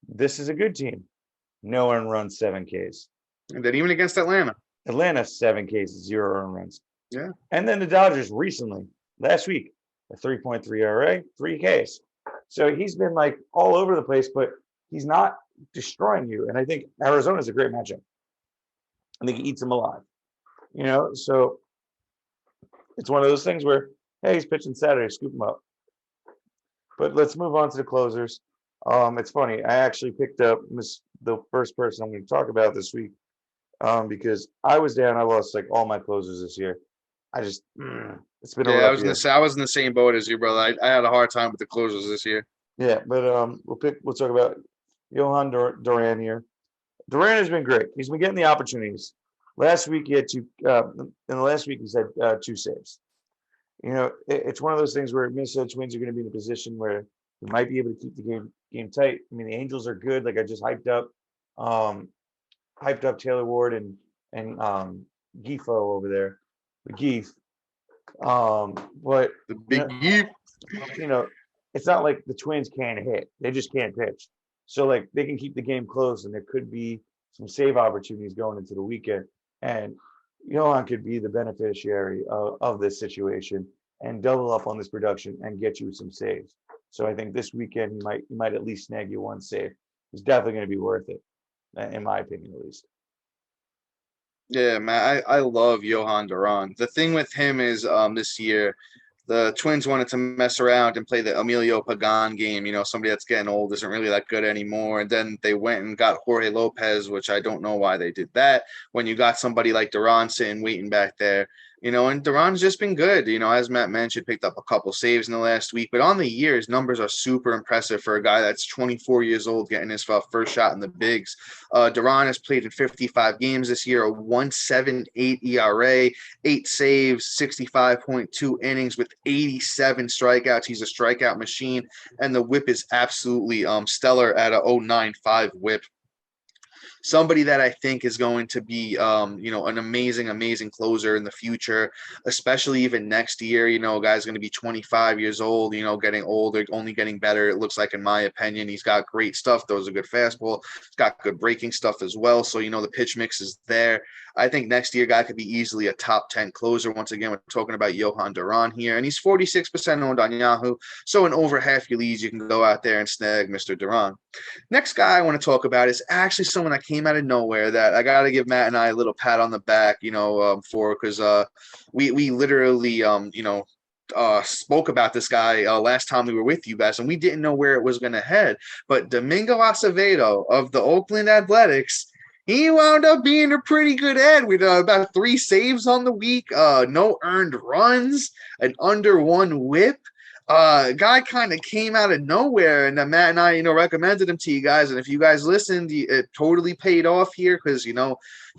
this is a good team. No earned runs, 7 Ks. And then even against Atlanta. Atlanta, 7 Ks, 0 earned runs. Yeah. And then the Dodgers recently, last week, a 3.3 ERA, 3 Ks. So he's been like all over the place, but he's not destroying you. And I think Arizona is a great matchup. I think he eats them alive. So it's one of those things where, hey, he's pitching Saturday, scoop him up. But let's move on to the closers. It's funny. I actually picked up the first person I'm going to talk about this week because I was down. I lost like all my closers this year. it's been a rough year. I was in the same boat as you, brother. I had a hard time with the closers this year. Yeah, but we'll talk about Johan Duran here. Duran has been great. He's been getting the opportunities. Last week he had two. In the last week he's had 2 saves. It's one of those things where Minnesota Twins are going to be in a position where they might be able to keep the game tight. I mean, the Angels are good. Like I just hyped up Taylor Ward and Gieffo over there, the Gief. But The big Gief. It's not like the Twins can't hit; they just can't pitch. So like they can keep the game close, and there could be some save opportunities going into the weekend. And Johan could be the beneficiary of this situation and double up on this production and get you some saves. So I think this weekend he might at least snag you 1 save. It's definitely going to be worth it, in my opinion, at least. Yeah, man, I love Johan Duran. The thing with him is this year, the Twins wanted to mess around and play the Emilio Pagan game, somebody that's getting old, isn't really that good anymore. And then they went and got Jorge Lopez, which I don't know why they did that when you got somebody like Duran sitting waiting back there. And Duran's just been good. As Matt mentioned, picked up a couple saves in the last week, but on the year, his numbers are super impressive for a guy that's 24 years old, getting his first shot in the bigs. Duran has played in 55 games this year, a 1.78 ERA, 8 saves, 65.2 innings with 87 strikeouts. He's a strikeout machine, and the whip is absolutely stellar at a 0.95 whip. Somebody that I think is going to be, an amazing closer in the future, especially even next year. A guy's going to be 25 years old, getting older, only getting better. It looks like, in my opinion, he's got great stuff. Those are good fastball. He's got good breaking stuff as well. So, the pitch mix is there. I think next year, guy could be easily a top 10 closer. Once again, we're talking about Johan Duran here, and he's 46% owned on Yahoo. So in over half your leagues, you can go out there and snag Mr. Duran. Next guy I want to talk about is actually someone that came out of nowhere that I got to give Matt and I a little pat on the back, for, because we literally, spoke about this guy last time we were with you guys, and we didn't know where it was going to head. But Domingo Acevedo of the Oakland Athletics, he wound up being a pretty good ad with about 3 saves on the week, no earned runs, an under 1 whip. Guy kind of came out of nowhere, and Matt and I, recommended him to you guys. And if you guys listened, it totally paid off here because,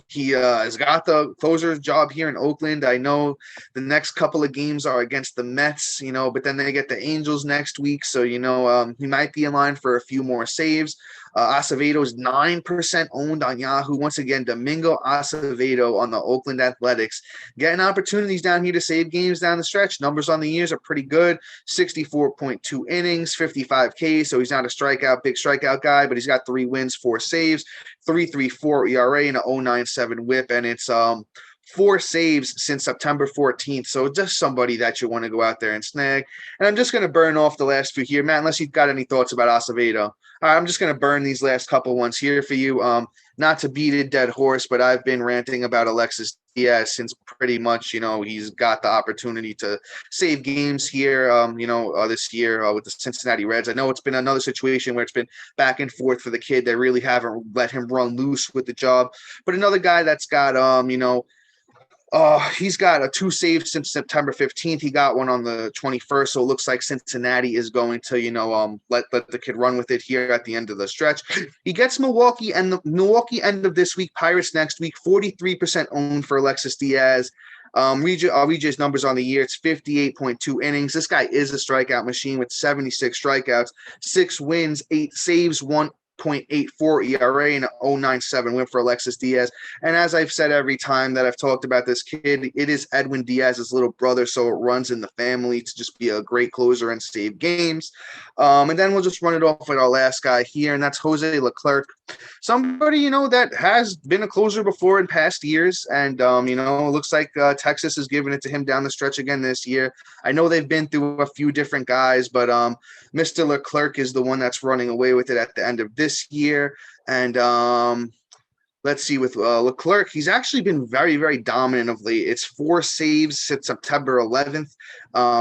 he has got the closer's job here in Oakland. I know the next couple of games are against the Mets, but then they get the Angels next week. So, he might be in line for a few more saves. Acevedo is 9% owned on Yahoo. Once again, Domingo Acevedo on the Oakland Athletics, getting opportunities down here to save games down the stretch. Numbers on the years are pretty good. 64.2 innings, 55 Ks. So he's not a big strikeout guy, but he's got 3 wins, 4 saves, 3.34 ERA, and a 0.97 whip. And it's 4 saves since September 14th. So just somebody that you want to go out there and snag. And I'm just going to burn off the last few here, Matt, unless you've got any thoughts about Acevedo. I'm just going to burn these last couple ones here for you. Not to beat a dead horse, but I've been ranting about Alexis Diaz since pretty much, he's got the opportunity to save games here, this year with the Cincinnati Reds. I know it's been another situation where it's been back and forth for the kid. They really haven't let him run loose with the job. But another guy that's got, he's got 2 saves since September 15th. He got one on the 21st. So it looks like Cincinnati is going to, let the kid run with it here at the end of the stretch. He gets Milwaukee, and the Milwaukee end of this week, Pirates next week, 43% owned for Alexis Diaz. Read numbers on the year. It's 58.2 innings. This guy is a strikeout machine with 76 strikeouts, 6 wins, 8 saves, 1 .84 ERA and an 0.97 win for Alexis Diaz. And as I've said every time that I've talked about this kid, it is Edwin Diaz's little brother, so it runs in the family to just be a great closer and save games. And then we'll just run it off with our last guy here, and that's Jose Leclerc. Somebody, that has been a closer before in past years. And, it looks like Texas is giving it to him down the stretch again this year. I know they've been through a few different guys, but Mr. Leclerc is the one that's running away with it at the end of this year. And let's see, with Leclerc, he's actually been very, very dominant of late. It's 4 saves since September 11th.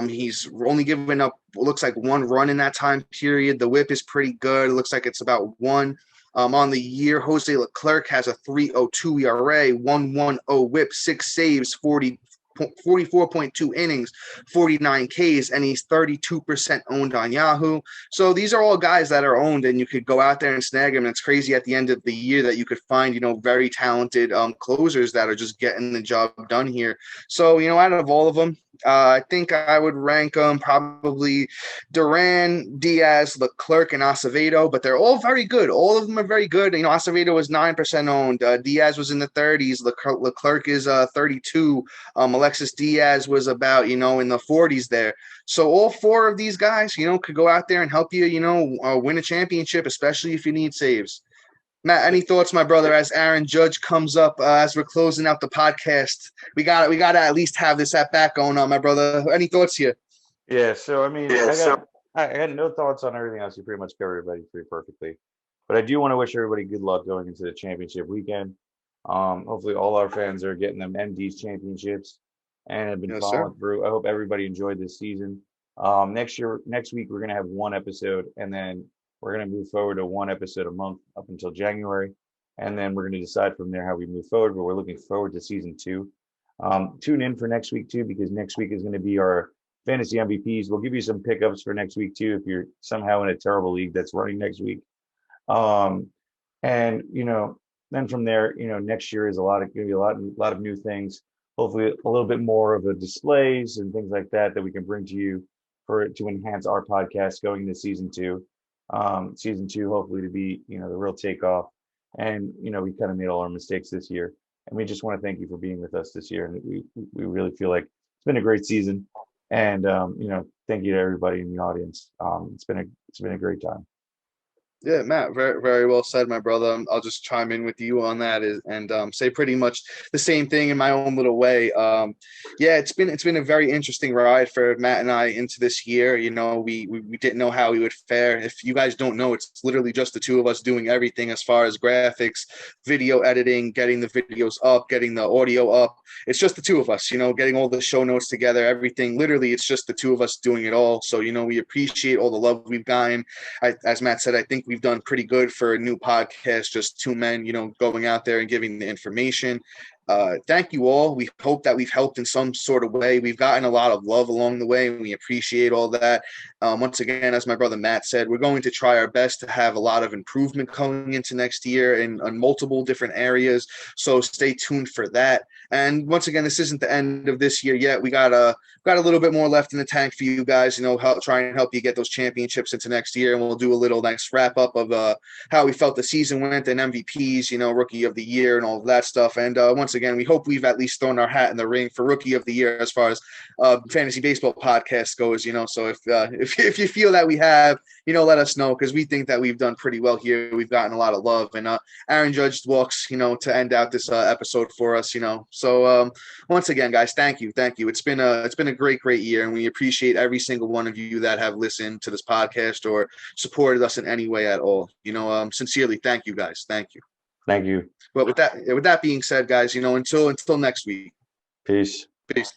He's only given up, looks like 1 run in that time period. The whip is pretty good. It looks like it's about 1. On the year, Jose Leclerc has a 3.02 ERA, 1.10 whip, 6 saves, 44.2 innings, 49 Ks, and he's 32% owned on Yahoo. So these are all guys that are owned, and you could go out there and snag them. And it's crazy at the end of the year that you could find, very talented closers that are just getting the job done here. So, out of all of them, I think I would rank them probably Duran, Diaz, Leclerc, and Acevedo, but they're all very good. All of them are very good. Acevedo was 9% owned. Diaz was in the 30s. Leclerc is 32. Alexis Diaz was about, in the 40s there. So all 4 of these guys, could go out there and help you, win a championship, especially if you need saves. Matt, any thoughts, my brother, as Aaron Judge comes up as we're closing out the podcast? We got to at least have this at bat going on, my brother. Any thoughts here? Yeah, so I got no thoughts on everything else. You pretty much covered everybody pretty perfectly. But I do want to wish everybody good luck going into the championship weekend. Hopefully all our fans are getting them MD's championships and have been following through. I hope everybody enjoyed this season. Next week, we're going to have 1 episode, and then we're going to move forward to 1 episode a month up until January. And then we're going to decide from there how we move forward, but we're looking forward to season 2. Tune in for next week too, because next week is going to be our fantasy MVPs. We'll give you some pickups for next week too, if you're somehow in a terrible league that's running next week. And then from there, next year is going to be a lot of new things. Hopefully a little bit more of a displays and things like that we can bring to you to enhance our podcast going into season 2. Season 2, hopefully to be, the real takeoff. And, we kind of made all our mistakes this year. And we just want to thank you for being with us this year. And we really feel like it's been a great season. And, thank you to everybody in the audience. It's been a great time. Yeah, Matt, very, very well said, my brother. I'll just chime in with you on that and say pretty much the same thing in my own little way. Yeah, it's been a very interesting ride for Matt and I into this year. We didn't know how we would fare. If you guys don't know, it's literally just the 2 of us doing everything as far as graphics, video editing, getting the videos up, getting the audio up. It's just the 2 of us, getting all the show notes together, everything. Literally, it's just the 2 of us doing it all. So, we appreciate all the love we've gotten. As Matt said, I think we've done pretty good for a new podcast, just 2 men, going out there and giving the information. Thank you all. We hope that we've helped in some sort of way. We've gotten a lot of love along the way, and we appreciate all that. Once again, as my brother Matt said, we're going to try our best to have a lot of improvement coming into next year in multiple different areas. So stay tuned for that. And once again, this isn't the end of this year yet. We got a little bit more left in the tank for you guys, try and help you get those championships into next year. And we'll do a little next wrap up of how we felt the season went and MVPs, rookie of the year and all of that stuff. And once again, we hope we've at least thrown our hat in the ring for rookie of the year as far as fantasy baseball podcast goes, So if you feel that we have, let us know, because we think that we've done pretty well here. We've gotten a lot of love, and Aaron Judge walks, to end out this episode for us, So once again, guys, thank you. It's been a great year, and we appreciate every single one of you that have listened to this podcast or supported us in any way at all. Sincerely, thank you, guys. Thank you. Thank you. But with that being said, guys, until next week. Peace. Peace.